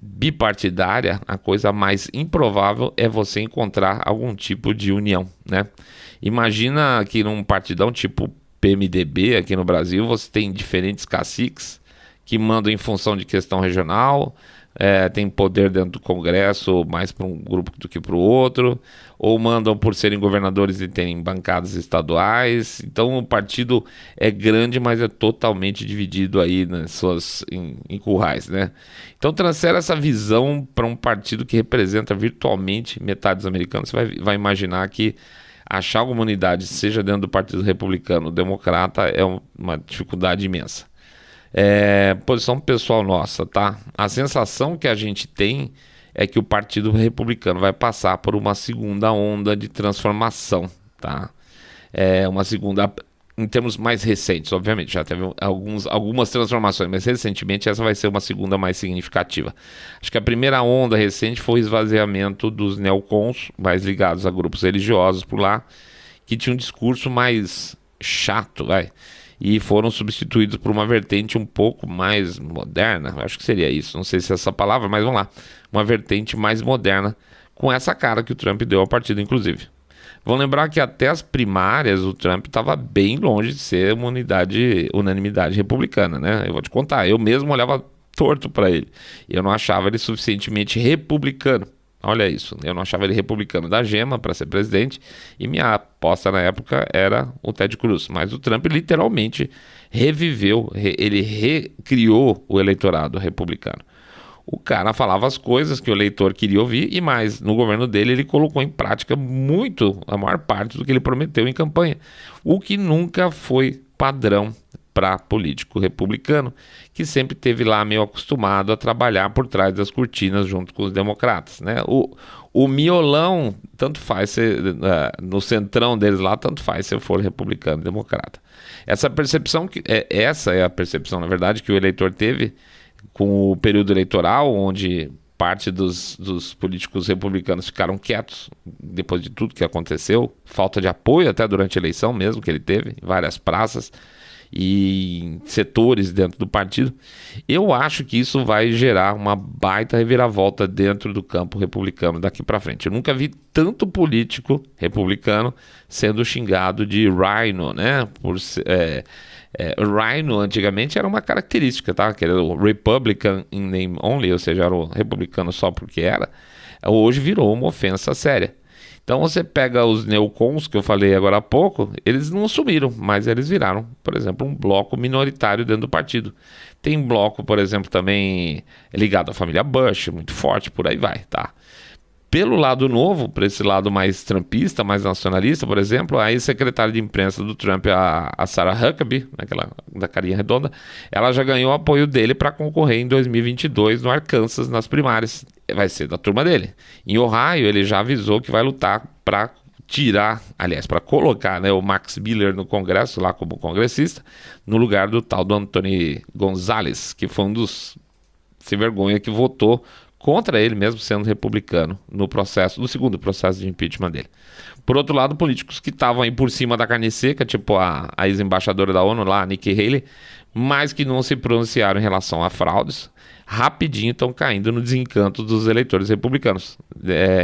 Speaker 1: bipartidária, a coisa mais improvável é você encontrar algum tipo de união, né? Imagina que num partidão tipo PMDB aqui no Brasil, você tem diferentes caciques que mandam em função de questão regional, tem poder dentro do Congresso mais para um grupo do que para o outro, ou mandam por serem governadores e terem bancadas estaduais. Então o partido é grande, mas é totalmente dividido aí em currais, né? Então transfere essa visão para um partido que representa virtualmente metade dos americanos. Você vai imaginar que achar alguma unidade, seja dentro do Partido Republicano ou Democrata, é uma dificuldade imensa. Posição pessoal nossa, tá? A sensação que a gente tem é que o Partido Republicano vai passar por uma segunda onda de transformação, tá? Uma segunda, em termos mais recentes, obviamente, já teve algumas transformações, mas recentemente essa vai ser uma segunda mais significativa. Acho que a primeira onda recente foi o esvaziamento dos neocons, mais ligados a grupos religiosos por lá, que tinham um discurso mais chato, e foram substituídos por uma vertente um pouco mais moderna, acho que seria isso, não sei se é essa palavra, mas vamos lá, uma vertente mais moderna, com essa cara que o Trump deu ao partido, inclusive. Vamos lembrar que até as primárias o Trump estava bem longe de ser uma unanimidade republicana, né? Eu vou te contar, eu mesmo olhava torto para ele, eu não achava ele suficientemente republicano. Olha isso, eu não achava ele republicano da gema para ser presidente, e minha aposta na época era o Ted Cruz. Mas o Trump literalmente reviveu, ele recriou o eleitorado republicano. O cara falava as coisas que o eleitor queria ouvir e mais, no governo dele ele colocou em prática a maior parte do que ele prometeu em campanha, o que nunca foi padrão para político republicano, que sempre teve lá meio acostumado a trabalhar por trás das cortinas junto com os democratas, né? O miolão, tanto faz ser, no centrão deles lá, tanto faz se eu for republicano ou democrata. Essa é a percepção, na verdade, que o eleitor teve com o período eleitoral, onde parte dos políticos republicanos ficaram quietos depois de tudo que aconteceu, falta de apoio até durante a eleição mesmo que ele teve, em várias praças e em setores dentro do partido. Eu acho que isso vai gerar uma baita reviravolta dentro do campo republicano daqui para frente. Eu nunca vi tanto político republicano sendo xingado de rhino, né? Rhino antigamente era uma característica, tá? Que era o Republican in name only, ou seja, era o republicano só porque era. Hoje virou uma ofensa séria. Então você pega os neocons que eu falei agora há pouco, eles não sumiram, mas eles viraram, por exemplo, um bloco minoritário dentro do partido. Tem bloco, por exemplo, também ligado à família Bush, muito forte, por aí vai, tá? Pelo lado novo, para esse lado mais trumpista, mais nacionalista, por exemplo, a ex-secretária de imprensa do Trump, a Sarah Huckabee, aquela da carinha redonda, ela já ganhou o apoio dele para concorrer em 2022 no Arkansas, nas primárias. Vai ser da turma dele. Em Ohio, ele já avisou que vai lutar para tirar, aliás, para colocar, né, o Max Miller no Congresso, lá como congressista, no lugar do tal do Anthony Gonzalez, que foi um dos sem vergonha que votou contra ele, mesmo sendo republicano, no segundo processo de impeachment dele. Por outro lado, políticos que estavam aí por cima da carne seca, tipo a ex-embaixadora da ONU lá, a Nikki Haley, mas que não se pronunciaram em relação a fraudes, rapidinho estão caindo no desencanto dos eleitores republicanos.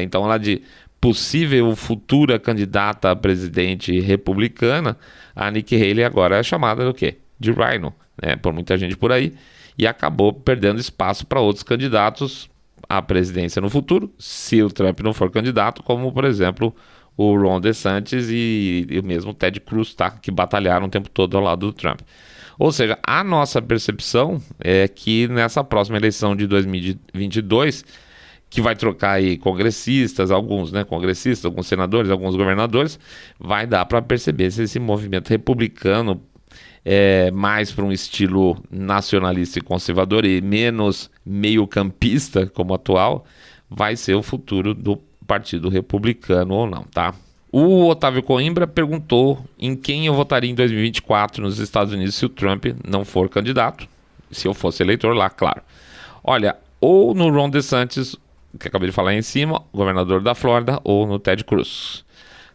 Speaker 1: Então, lá de possível futura candidata a presidente republicana, a Nikki Haley agora é chamada do quê? De Rhino, né? Por muita gente por aí, e acabou perdendo espaço para outros candidatos à presidência no futuro, se o Trump não for candidato, como, por exemplo, o Ron DeSantis e o mesmo Ted Cruz, tá? Que batalharam o tempo todo ao lado do Trump. Ou seja, a nossa percepção é que nessa próxima eleição de 2022, que vai trocar aí congressistas, alguns, né, congressistas, alguns senadores, alguns governadores, vai dar para perceber se esse movimento republicano mais para um estilo nacionalista e conservador e menos meio-campista como atual, vai ser o futuro do Partido Republicano ou não, tá? O Otávio Coimbra perguntou em quem eu votaria em 2024 nos Estados Unidos se o Trump não for candidato, se eu fosse eleitor lá, claro. Olha, ou no Ron DeSantis, que acabei de falar aí em cima, governador da Flórida, ou no Ted Cruz.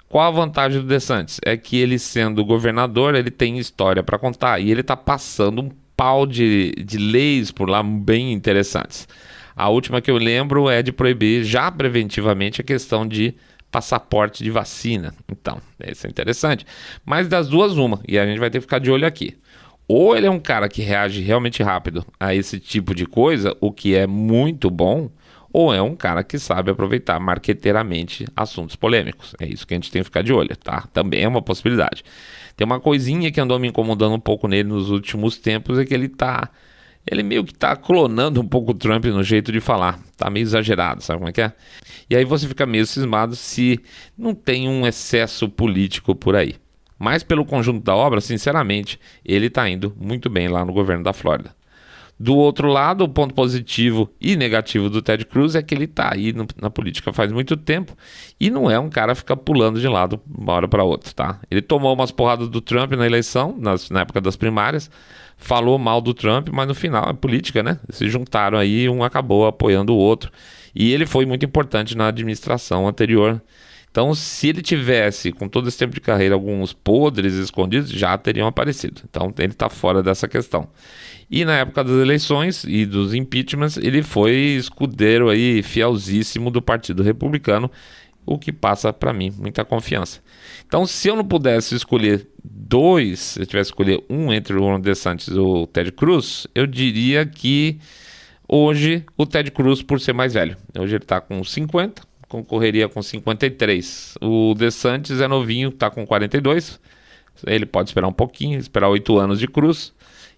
Speaker 1: Qual a vantagem do DeSantis? É que ele, sendo governador, ele tem história para contar e ele está passando um pau de leis por lá bem interessantes. A última que eu lembro é de proibir já preventivamente a questão de passaporte de vacina. Então, isso é interessante. Mas das duas, uma, e a gente vai ter que ficar de olho aqui. Ou ele é um cara que reage realmente rápido a esse tipo de coisa, o que é muito bom, ou é um cara que sabe aproveitar marqueteiramente assuntos polêmicos. É isso que a gente tem que ficar de olho, tá? Também é uma possibilidade. Tem uma coisinha que andou me incomodando um pouco nele nos últimos tempos, é que ele meio que tá clonando um pouco o Trump no jeito de falar. Tá meio exagerado, sabe como é que é? E aí você fica meio cismado se não tem um excesso político por aí. Mas pelo conjunto da obra, sinceramente, ele tá indo muito bem lá no governo da Flórida. Do outro lado, o ponto positivo e negativo do Ted Cruz é que ele está aí na política faz muito tempo e não é um cara que fica pulando de lado uma hora para outra, tá? Ele tomou umas porradas do Trump na eleição, na época das primárias, falou mal do Trump, mas no final é política, né? Se juntaram aí, um acabou apoiando o outro e ele foi muito importante na administração anterior. Então, se ele tivesse, com todo esse tempo de carreira, alguns podres escondidos, já teriam aparecido. Então, ele está fora dessa questão. E na época das eleições e dos impeachments, ele foi escudeiro aí, fielzíssimo do Partido Republicano, o que passa para mim muita confiança. Então, se eu não pudesse escolher dois, se eu tivesse que escolher um entre o Ron DeSantis e o Ted Cruz, eu diria que hoje o Ted Cruz, por ser mais velho. Hoje ele está com 50, concorreria com 53. O DeSantis é novinho, está com 42. Ele pode esperar um pouquinho, esperar 8 anos de Cruz.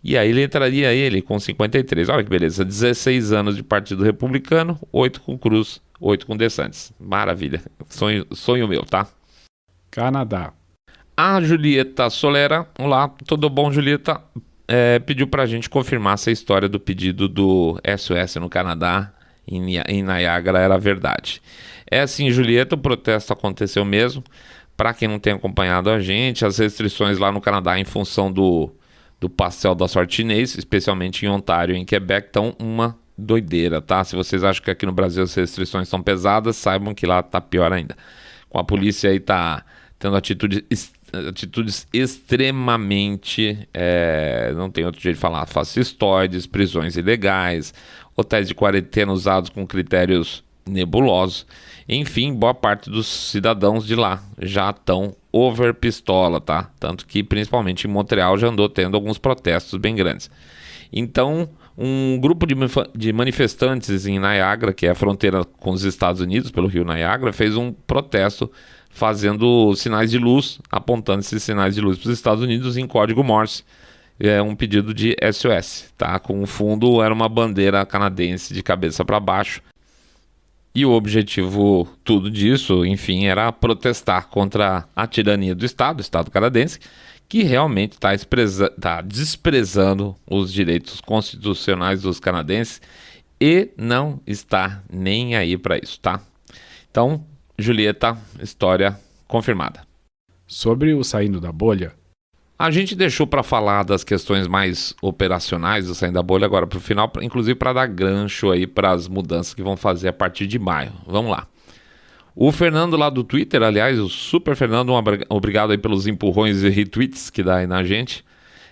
Speaker 1: E aí ele entraria com 53. Olha que beleza, 16 anos de Partido Republicano, 8 com Cruz, 8 com DeSantis. Maravilha, sonho meu, tá?
Speaker 2: Canadá.
Speaker 1: A Julieta Solera, olá, tudo bom, Julieta? Pediu pra gente confirmar se a história do pedido do SOS no Canadá, em Niagara, era verdade. É assim, Julieta, o protesto aconteceu mesmo. Para quem não tem acompanhado a gente, as restrições lá no Canadá em função do pastel da sorte chinês, especialmente em Ontário e em Quebec, estão uma doideira, tá? Se vocês acham que aqui no Brasil as restrições são pesadas, saibam que lá tá pior ainda. Com a polícia aí tá tendo atitudes extremamente, não tem outro jeito de falar, fascistoides, prisões ilegais, hotéis de quarentena usados com critérios nebulosos. Enfim, boa parte dos cidadãos de lá já estão over pistola, tá? Tanto que principalmente em Montreal já andou tendo alguns protestos bem grandes. Então, Um grupo de manifestantes em Niagara, que é a fronteira com os Estados Unidos, pelo rio Niagara, fez um protesto fazendo sinais de luz, apontando esses sinais de luz para os Estados Unidos em código Morse. É um pedido de SOS, tá? Com o fundo era uma bandeira canadense de cabeça para baixo. E o objetivo tudo disso, enfim, era protestar contra a tirania do Estado canadense, que realmente está desprezando os direitos constitucionais dos canadenses e não está nem aí para isso, tá? Então, Julieta, história confirmada.
Speaker 2: Sobre o saindo da bolha,
Speaker 1: a gente deixou para falar das questões mais operacionais do saindo da bolha agora para o final, inclusive para dar gancho aí para as mudanças que vão fazer a partir de maio. Vamos lá. O Fernando lá do Twitter, aliás, o Super Fernando, obrigado aí pelos empurrões e retweets que dá aí na gente.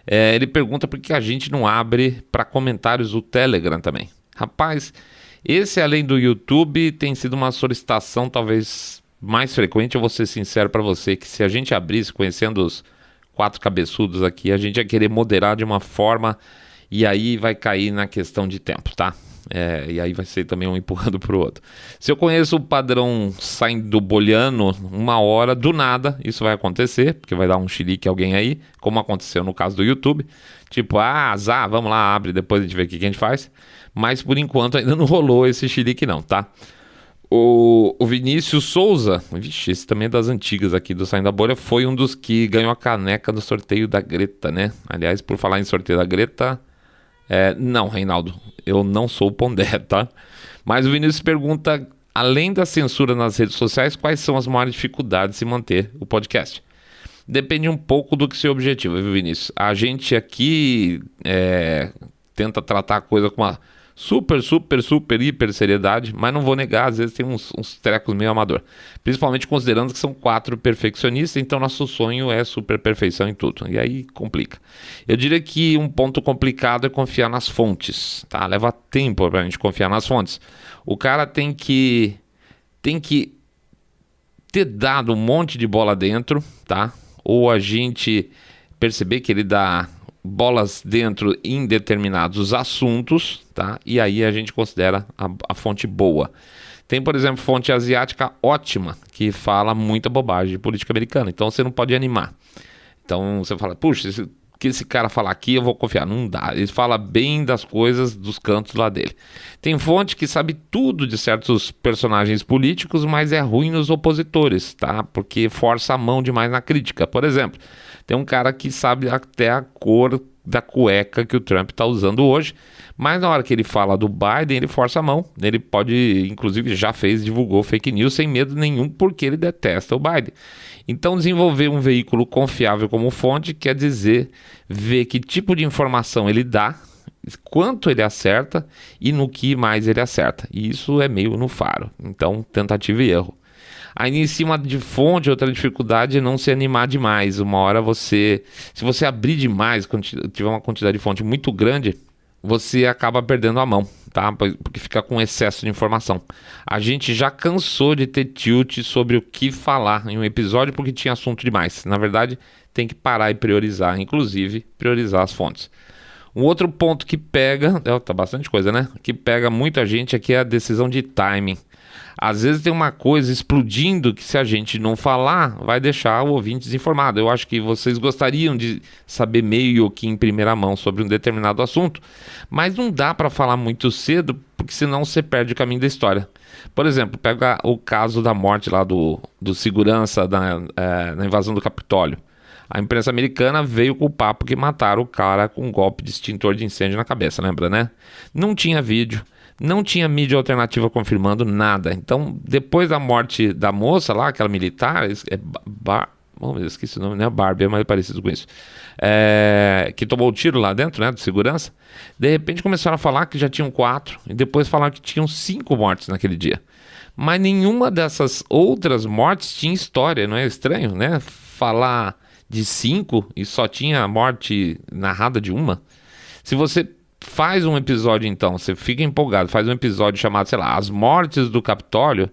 Speaker 1: Ele pergunta por que a gente não abre para comentários o Telegram também. Rapaz, esse além do YouTube tem sido uma solicitação talvez mais frequente. Eu vou ser sincero para você que se a gente abrisse, conhecendo os 4 cabeçudos aqui, a gente ia querer moderar de uma forma e aí vai cair na questão de tempo, tá? E aí vai ser também um empurrando pro outro. Se eu conheço o padrão saindo bolhano, 1 hora, do nada, isso vai acontecer, porque vai dar um chilique alguém aí, como aconteceu no caso do YouTube. Tipo, azar, vamos lá, abre, depois a gente vê o que a gente faz. Mas por enquanto ainda não rolou esse chilique não, tá? O Vinícius Souza, vixe, esse também é das antigas aqui do Saindo da Bolha, foi um dos que ganhou a caneca do sorteio da Greta, né? Aliás, por falar em sorteio da Greta... não, Reinaldo, eu não sou o Pondé, tá? Mas o Vinícius pergunta, além da censura nas redes sociais, quais são as maiores dificuldades de se manter o podcast? Depende um pouco do que seu objetivo, viu, Vinícius? A gente aqui tenta tratar a coisa com uma super, hiper seriedade, mas não vou negar, às vezes tem uns trecos meio amador. Principalmente considerando que são 4 perfeccionistas, então nosso sonho é super perfeição em tudo. E aí complica. Eu diria que um ponto complicado é confiar nas fontes, tá? Leva tempo pra gente confiar nas fontes. O cara tem que ter dado um monte de bola dentro, tá? Ou a gente perceber que ele dá bolas dentro em determinados assuntos, tá? E aí a gente considera a fonte boa. Tem, por exemplo, fonte asiática ótima, que fala muita bobagem de política americana, então você não pode animar. Então você fala, puxa, que esse cara falar aqui eu vou confiar. Não dá, ele fala bem das coisas dos cantos lá dele. Tem fonte que sabe tudo de certos personagens políticos, mas é ruim nos opositores, tá? Porque força a mão demais na crítica. Por exemplo, tem um cara que sabe até a cor da cueca que o Trump está usando hoje, mas na hora que ele fala do Biden, ele força a mão. Ele pode, inclusive já divulgou fake news sem medo nenhum, porque ele detesta o Biden. Então desenvolver um veículo confiável como fonte quer dizer ver que tipo de informação ele dá, quanto ele acerta e no que mais ele acerta. E isso é meio no faro, então tentativa e erro. Aí em cima de fonte, outra dificuldade é não se animar demais. Uma hora se você abrir demais, quando tiver uma quantidade de fonte muito grande, você acaba perdendo a mão, tá? Porque fica com excesso de informação. A gente já cansou de ter tilt sobre o que falar em um episódio porque tinha assunto demais. Na verdade, tem que parar e priorizar, inclusive priorizar as fontes. Um outro ponto que pega, tá bastante coisa, né? Que pega muita gente aqui é a decisão de timing. Às vezes tem uma coisa explodindo que se a gente não falar, vai deixar o ouvinte desinformado. Eu acho que vocês gostariam de saber meio que em primeira mão sobre um determinado assunto, mas não dá para falar muito cedo, porque senão você perde o caminho da história. Por exemplo, pega o caso da morte lá do segurança na invasão do Capitólio. A imprensa americana veio com o papo que mataram o cara com um golpe de extintor de incêndio na cabeça, lembra, né? Não tinha vídeo. Não tinha mídia alternativa confirmando nada. Então, depois da morte da moça lá, aquela militar, eu esqueci o nome, não é Barbie, é mais parecido com isso, que tomou o tiro lá dentro, né, de segurança. De repente começaram a falar que já tinham 4, e depois falaram que tinham 5 mortes naquele dia. Mas nenhuma dessas outras mortes tinha história, não é estranho, né? Falar de 5 e só tinha a morte narrada de uma. Se você faz um episódio, então, você fica empolgado, faz um episódio chamado, sei lá, As Mortes do Capitólio,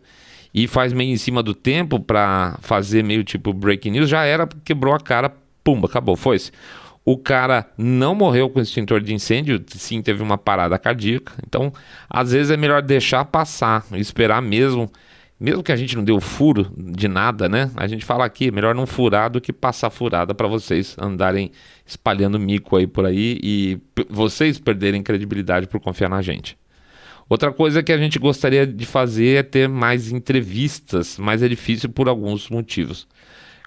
Speaker 1: e faz meio em cima do tempo pra fazer meio tipo breaking news, já era, quebrou a cara, pumba, acabou, foi-se. O cara não morreu com extintor de incêndio, sim, teve uma parada cardíaca. Então, às vezes é melhor deixar passar, esperar mesmo que a gente não deu furo de nada, né? A gente fala aqui, melhor não furar do que passar furada para vocês andarem espalhando mico aí por aí e vocês perderem credibilidade por confiar na gente. Outra coisa que a gente gostaria de fazer é ter mais entrevistas, mas é difícil por alguns motivos.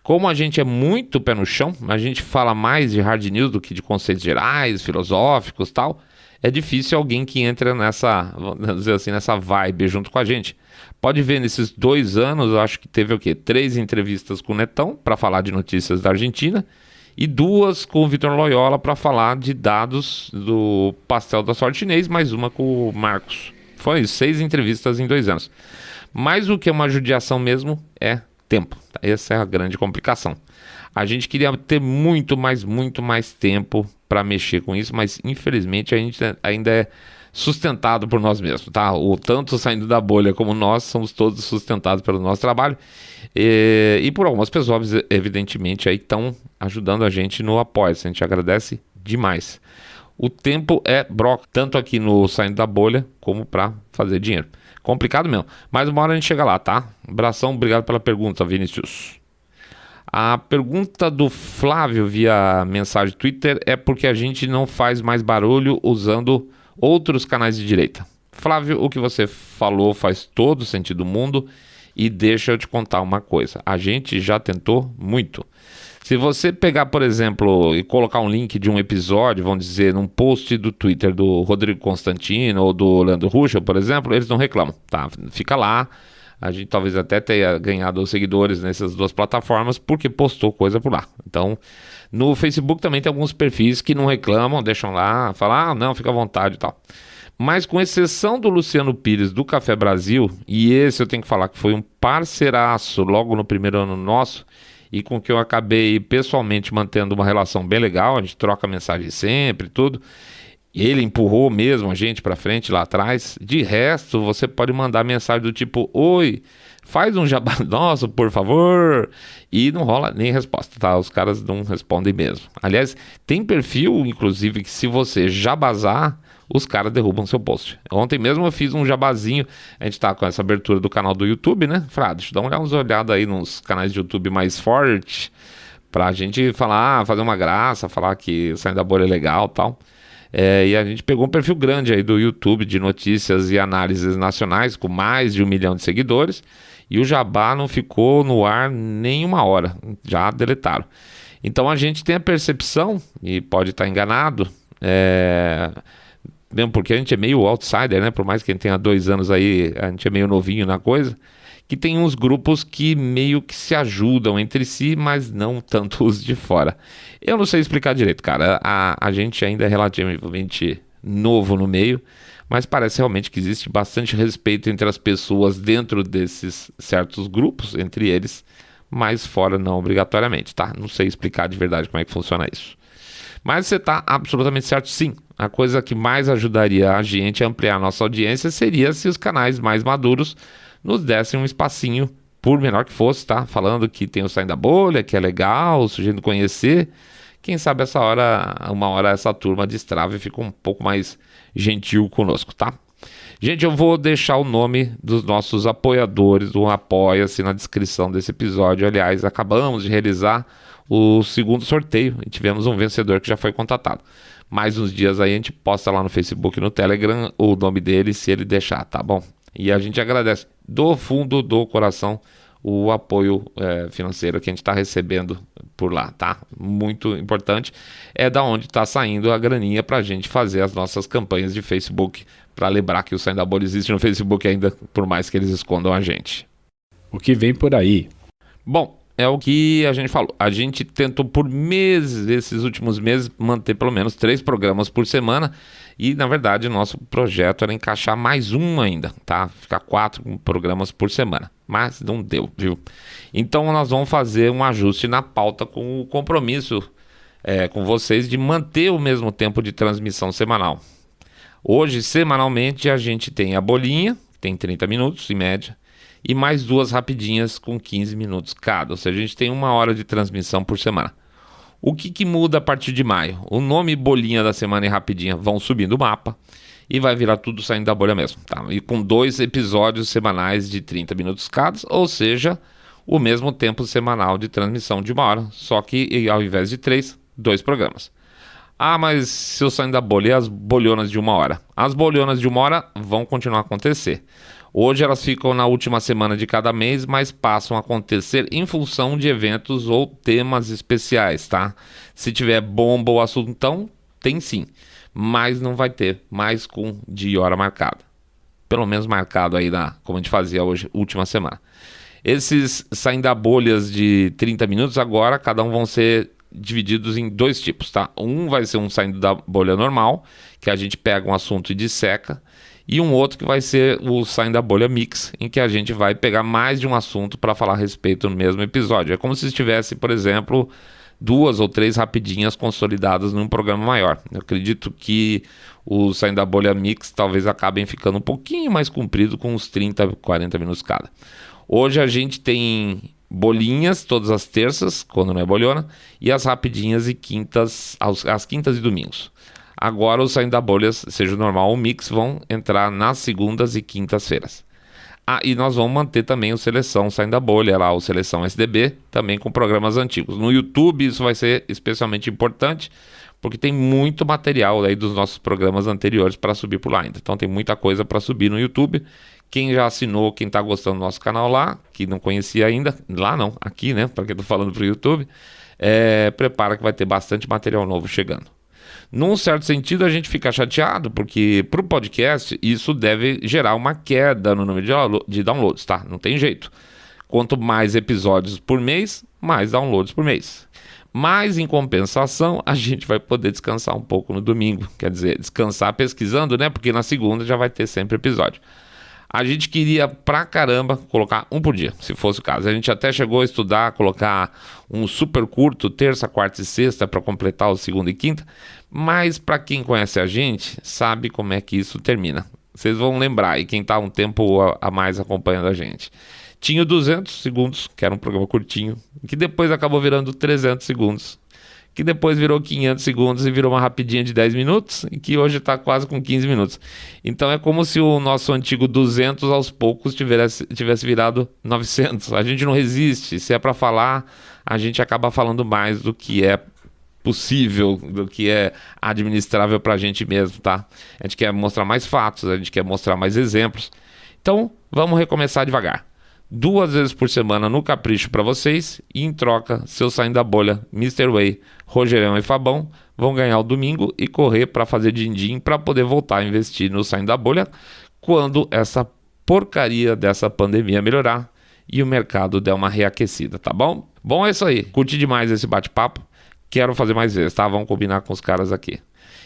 Speaker 1: Como a gente é muito pé no chão, a gente fala mais de hard news do que de conceitos gerais, filosóficos e tal, é difícil alguém que entra nessa, vamos dizer assim, nessa vibe junto com a gente. Pode ver, nesses 2 anos, eu acho que teve o quê? 3 entrevistas com o Netão para falar de notícias da Argentina e 2 com o Vitor Loyola para falar de dados do pastel da sorte chinês, mais uma com o Marcos. Foi isso, 6 entrevistas em 2 anos. Mais do que uma judiação mesmo é tempo. Essa é a grande complicação. A gente queria ter muito mais tempo para mexer com isso, mas infelizmente a gente ainda é sustentado por nós mesmos, tá? O tanto Saindo da Bolha como nós somos todos sustentados pelo nosso trabalho e por algumas pessoas, evidentemente, aí estão ajudando a gente no Apoia-se. A gente agradece demais. O tempo é broca, tanto aqui no Saindo da Bolha como para fazer dinheiro. Complicado mesmo, mas uma hora a gente chega lá, tá? Abração, obrigado pela pergunta, Vinícius. A pergunta do Flávio via mensagem Twitter é porque a gente não faz mais barulho usando outros canais de direita. Flávio, o que você falou faz todo sentido do mundo e deixa eu te contar uma coisa. A gente já tentou muito. Se você pegar, por exemplo, e colocar um link de um episódio, vamos dizer, num post do Twitter do Rodrigo Constantino ou do Leandro Ruschel, por exemplo, eles não reclamam, tá? Fica lá. A gente talvez até tenha ganhado seguidores nessas 2 plataformas porque postou coisa por lá. Então, no Facebook também tem alguns perfis que não reclamam, deixam lá, falam, não, fica à vontade e tal. Mas com exceção do Luciano Pires do Café Brasil, e esse eu tenho que falar que foi um parceiraço logo no primeiro ano nosso, e com que eu acabei pessoalmente mantendo uma relação bem legal, a gente troca mensagem sempre, tudo. Ele empurrou mesmo a gente pra frente lá atrás. De resto, você pode mandar mensagem do tipo, oi, faz um jabá nosso, por favor. E não rola nem resposta, tá? Os caras não respondem mesmo. Aliás, tem perfil, inclusive, que se você jabazar, os caras derrubam seu post. Ontem mesmo eu fiz um jabazinho, a gente tá com essa abertura do canal do YouTube, né? Falei, deixa eu dar uma olhada aí nos canais de YouTube mais fortes, pra gente falar, fazer uma graça, falar que o Saindo da Bolha é legal e tal. E a gente pegou um perfil grande aí do YouTube de notícias e análises nacionais, com mais de 1 milhão de seguidores, e o jabá não ficou no ar nem 1 hora, já deletaram. Então a gente tem a percepção, e pode estar enganado, mesmo porque a gente é meio outsider, né? Por mais que a gente tenha 2 anos aí, a gente é meio novinho na coisa, que tem uns grupos que meio que se ajudam entre si, mas não tanto os de fora. Eu não sei explicar direito, cara. A gente ainda é relativamente novo no meio, mas parece realmente que existe bastante respeito entre as pessoas dentro desses certos grupos, entre eles, mas fora não obrigatoriamente, tá? Não sei explicar de verdade como é que funciona isso. Mas você está absolutamente certo, sim. A coisa que mais ajudaria a gente a ampliar a nossa audiência seria se os canais mais maduros nos dessem um espacinho, por menor que fosse, tá? Falando que tem o Saindo da Bolha, que é legal, sugerindo conhecer. Quem sabe uma hora essa turma destrava e fica um pouco mais gentil conosco, tá? Gente, eu vou deixar o nome dos nossos apoiadores do Apoia-se na descrição desse episódio. Aliás, acabamos de realizar o 2º sorteio e tivemos um vencedor que já foi contatado. Mais uns dias aí a gente posta lá no Facebook e no Telegram o nome dele, se ele deixar, tá bom? E a gente agradece do fundo do coração o apoio financeiro que a gente está recebendo por lá, tá? Muito importante. É da onde está saindo a graninha para a gente fazer as nossas campanhas de Facebook, para lembrar que o Saindo da Bolha existe no Facebook ainda, por mais que eles escondam a gente.
Speaker 2: O que vem por aí?
Speaker 1: Bom, é o que a gente falou. A gente tentou por meses, esses últimos meses, manter pelo menos 3 programas por semana. E, na verdade, o nosso projeto era encaixar mais um ainda, tá? Ficar 4 programas por semana. Mas não deu, viu? Então, nós vamos fazer um ajuste na pauta com o compromisso com vocês de manter o mesmo tempo de transmissão semanal. Hoje, semanalmente, a gente tem a bolinha, que tem 30 minutos, em média, e mais 2 rapidinhas com 15 minutos cada. Ou seja, a gente tem 1 hora de transmissão por semana. O que muda a partir de maio? O nome e bolinha da semana e rapidinha vão subir do mapa e vai virar tudo saindo da bolha mesmo, tá? E com 2 episódios semanais de 30 minutos cada, ou seja, o mesmo tempo semanal de transmissão de 1 hora, só que ao invés de 3, 2 programas. Ah, mas se eu sair da bolha, e as bolhonas de 1 hora? As bolhonas de 1 hora vão continuar a acontecer. Hoje elas ficam na última semana de cada mês, mas passam a acontecer em função de eventos ou temas especiais, tá? Se tiver bomba ou assuntão, tem sim, mas não vai ter mais com dia e hora marcada. Pelo menos marcado aí, como a gente fazia hoje, última semana. Esses saindo da bolhas de 30 minutos agora, cada um vão ser divididos em 2 tipos, tá? Um vai ser um saindo da bolha normal, que a gente pega um assunto e disseca, e um outro que vai ser o saindo da bolha mix, em que a gente vai pegar mais de um assunto para falar a respeito no mesmo episódio. É como se estivesse, por exemplo, 2 ou 3 rapidinhas consolidadas num programa maior. Eu acredito que o saindo da bolha mix talvez acabem ficando um pouquinho mais comprido, com uns 30, 40 minutos cada. Hoje a gente tem bolinhas todas as terças, quando não é bolhona, e as rapidinhas e quintas, às quintas e domingos. Agora os saindo da bolha, seja normal ou mix, vão entrar nas segundas e quintas-feiras. Ah, e nós vamos manter também o Seleção saindo da bolha, lá o Seleção SDB, também com programas antigos. No YouTube isso vai ser especialmente importante, porque tem muito material aí dos nossos programas anteriores para subir por lá ainda. Então tem muita coisa para subir no YouTube. Quem já assinou, quem está gostando do nosso canal lá, que não conhecia ainda, lá não, aqui, né, para quem estou falando para o YouTube, prepara que vai ter bastante material novo chegando. Num certo sentido, a gente fica chateado, porque para o podcast isso deve gerar uma queda no número de downloads, tá? Não tem jeito. Quanto mais episódios por mês, mais downloads por mês. Mas, em compensação, a gente vai poder descansar um pouco no domingo. Quer dizer, descansar pesquisando, né? Porque na segunda já vai ter sempre episódio. A gente queria pra caramba colocar um por dia, se fosse o caso. A gente até chegou a estudar, colocar um super curto, terça, quarta e sexta, para completar o segunda e quinta. Mas para quem conhece a gente, sabe como é que isso termina. Vocês vão lembrar, e quem está um tempo a mais acompanhando a gente. Tinha o 200 segundos, que era um programa curtinho, que depois acabou virando 300 segundos. Que depois virou 500 segundos e virou uma rapidinha de 10 minutos, e que hoje está quase com 15 minutos. Então é como se o nosso antigo 200 aos poucos tivesse virado 900. A gente não resiste, se é para falar, a gente acaba falando mais do que é possível, do que é administrável para a gente mesmo, tá? A gente quer mostrar mais fatos, a gente quer mostrar mais exemplos. Então vamos recomeçar devagar. 2 vezes por semana no Capricho para vocês, e em troca, seu saindo da bolha, Mr. Way, Rogerão e Fabão vão ganhar o domingo e correr para fazer din-din para poder voltar a investir no saindo da bolha quando essa porcaria dessa pandemia melhorar e o mercado der uma reaquecida, tá bom? Bom, é isso aí. Curti demais esse bate-papo. Quero fazer mais vezes, tá? Vamos combinar com os caras aqui.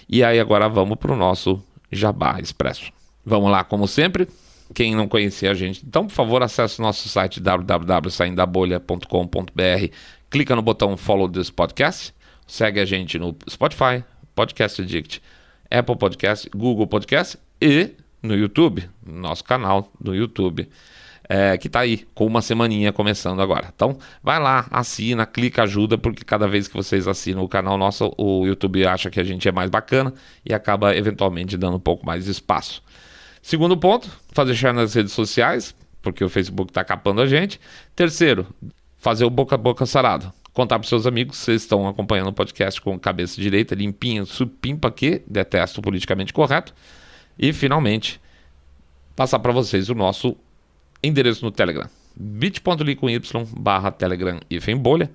Speaker 1: E aí agora vamos pro nosso Jabá Expresso. Vamos lá, como sempre. Quem não conhecia a gente, então, por favor, acesse o nosso site www.saindabolha.com.br, clica no botão Follow this podcast, segue a gente no Spotify, Podcast Addict, Apple Podcast, Google Podcast e no YouTube, nosso canal do YouTube, que tá aí, com uma semaninha começando agora. Então, vai lá, assina, clica, ajuda, porque cada vez que vocês assinam o canal nosso, o YouTube acha que a gente é mais bacana e acaba eventualmente dando um pouco mais de espaço. Segundo ponto, fazer share nas redes sociais, porque o Facebook está capando a gente. Terceiro, fazer o boca a boca sarado. Contar para os seus amigos que vocês estão acompanhando o podcast com cabeça direita, limpinho, supimpa que detesto o politicamente correto. E, finalmente, passar para vocês o nosso endereço no Telegram. bit.ly/Telegram-bolha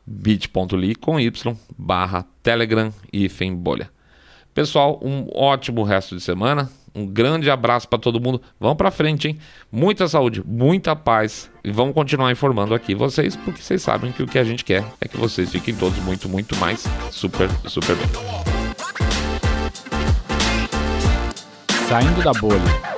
Speaker 1: bit.ly/Telegram-bolha. Pessoal, um ótimo resto de semana. Um grande abraço para todo mundo. Vamos para frente, hein? Muita saúde, muita paz. E vamos continuar informando aqui vocês, porque vocês sabem que o que a gente quer é que vocês fiquem todos muito, muito mais super, super bem.
Speaker 2: Saindo da bolha.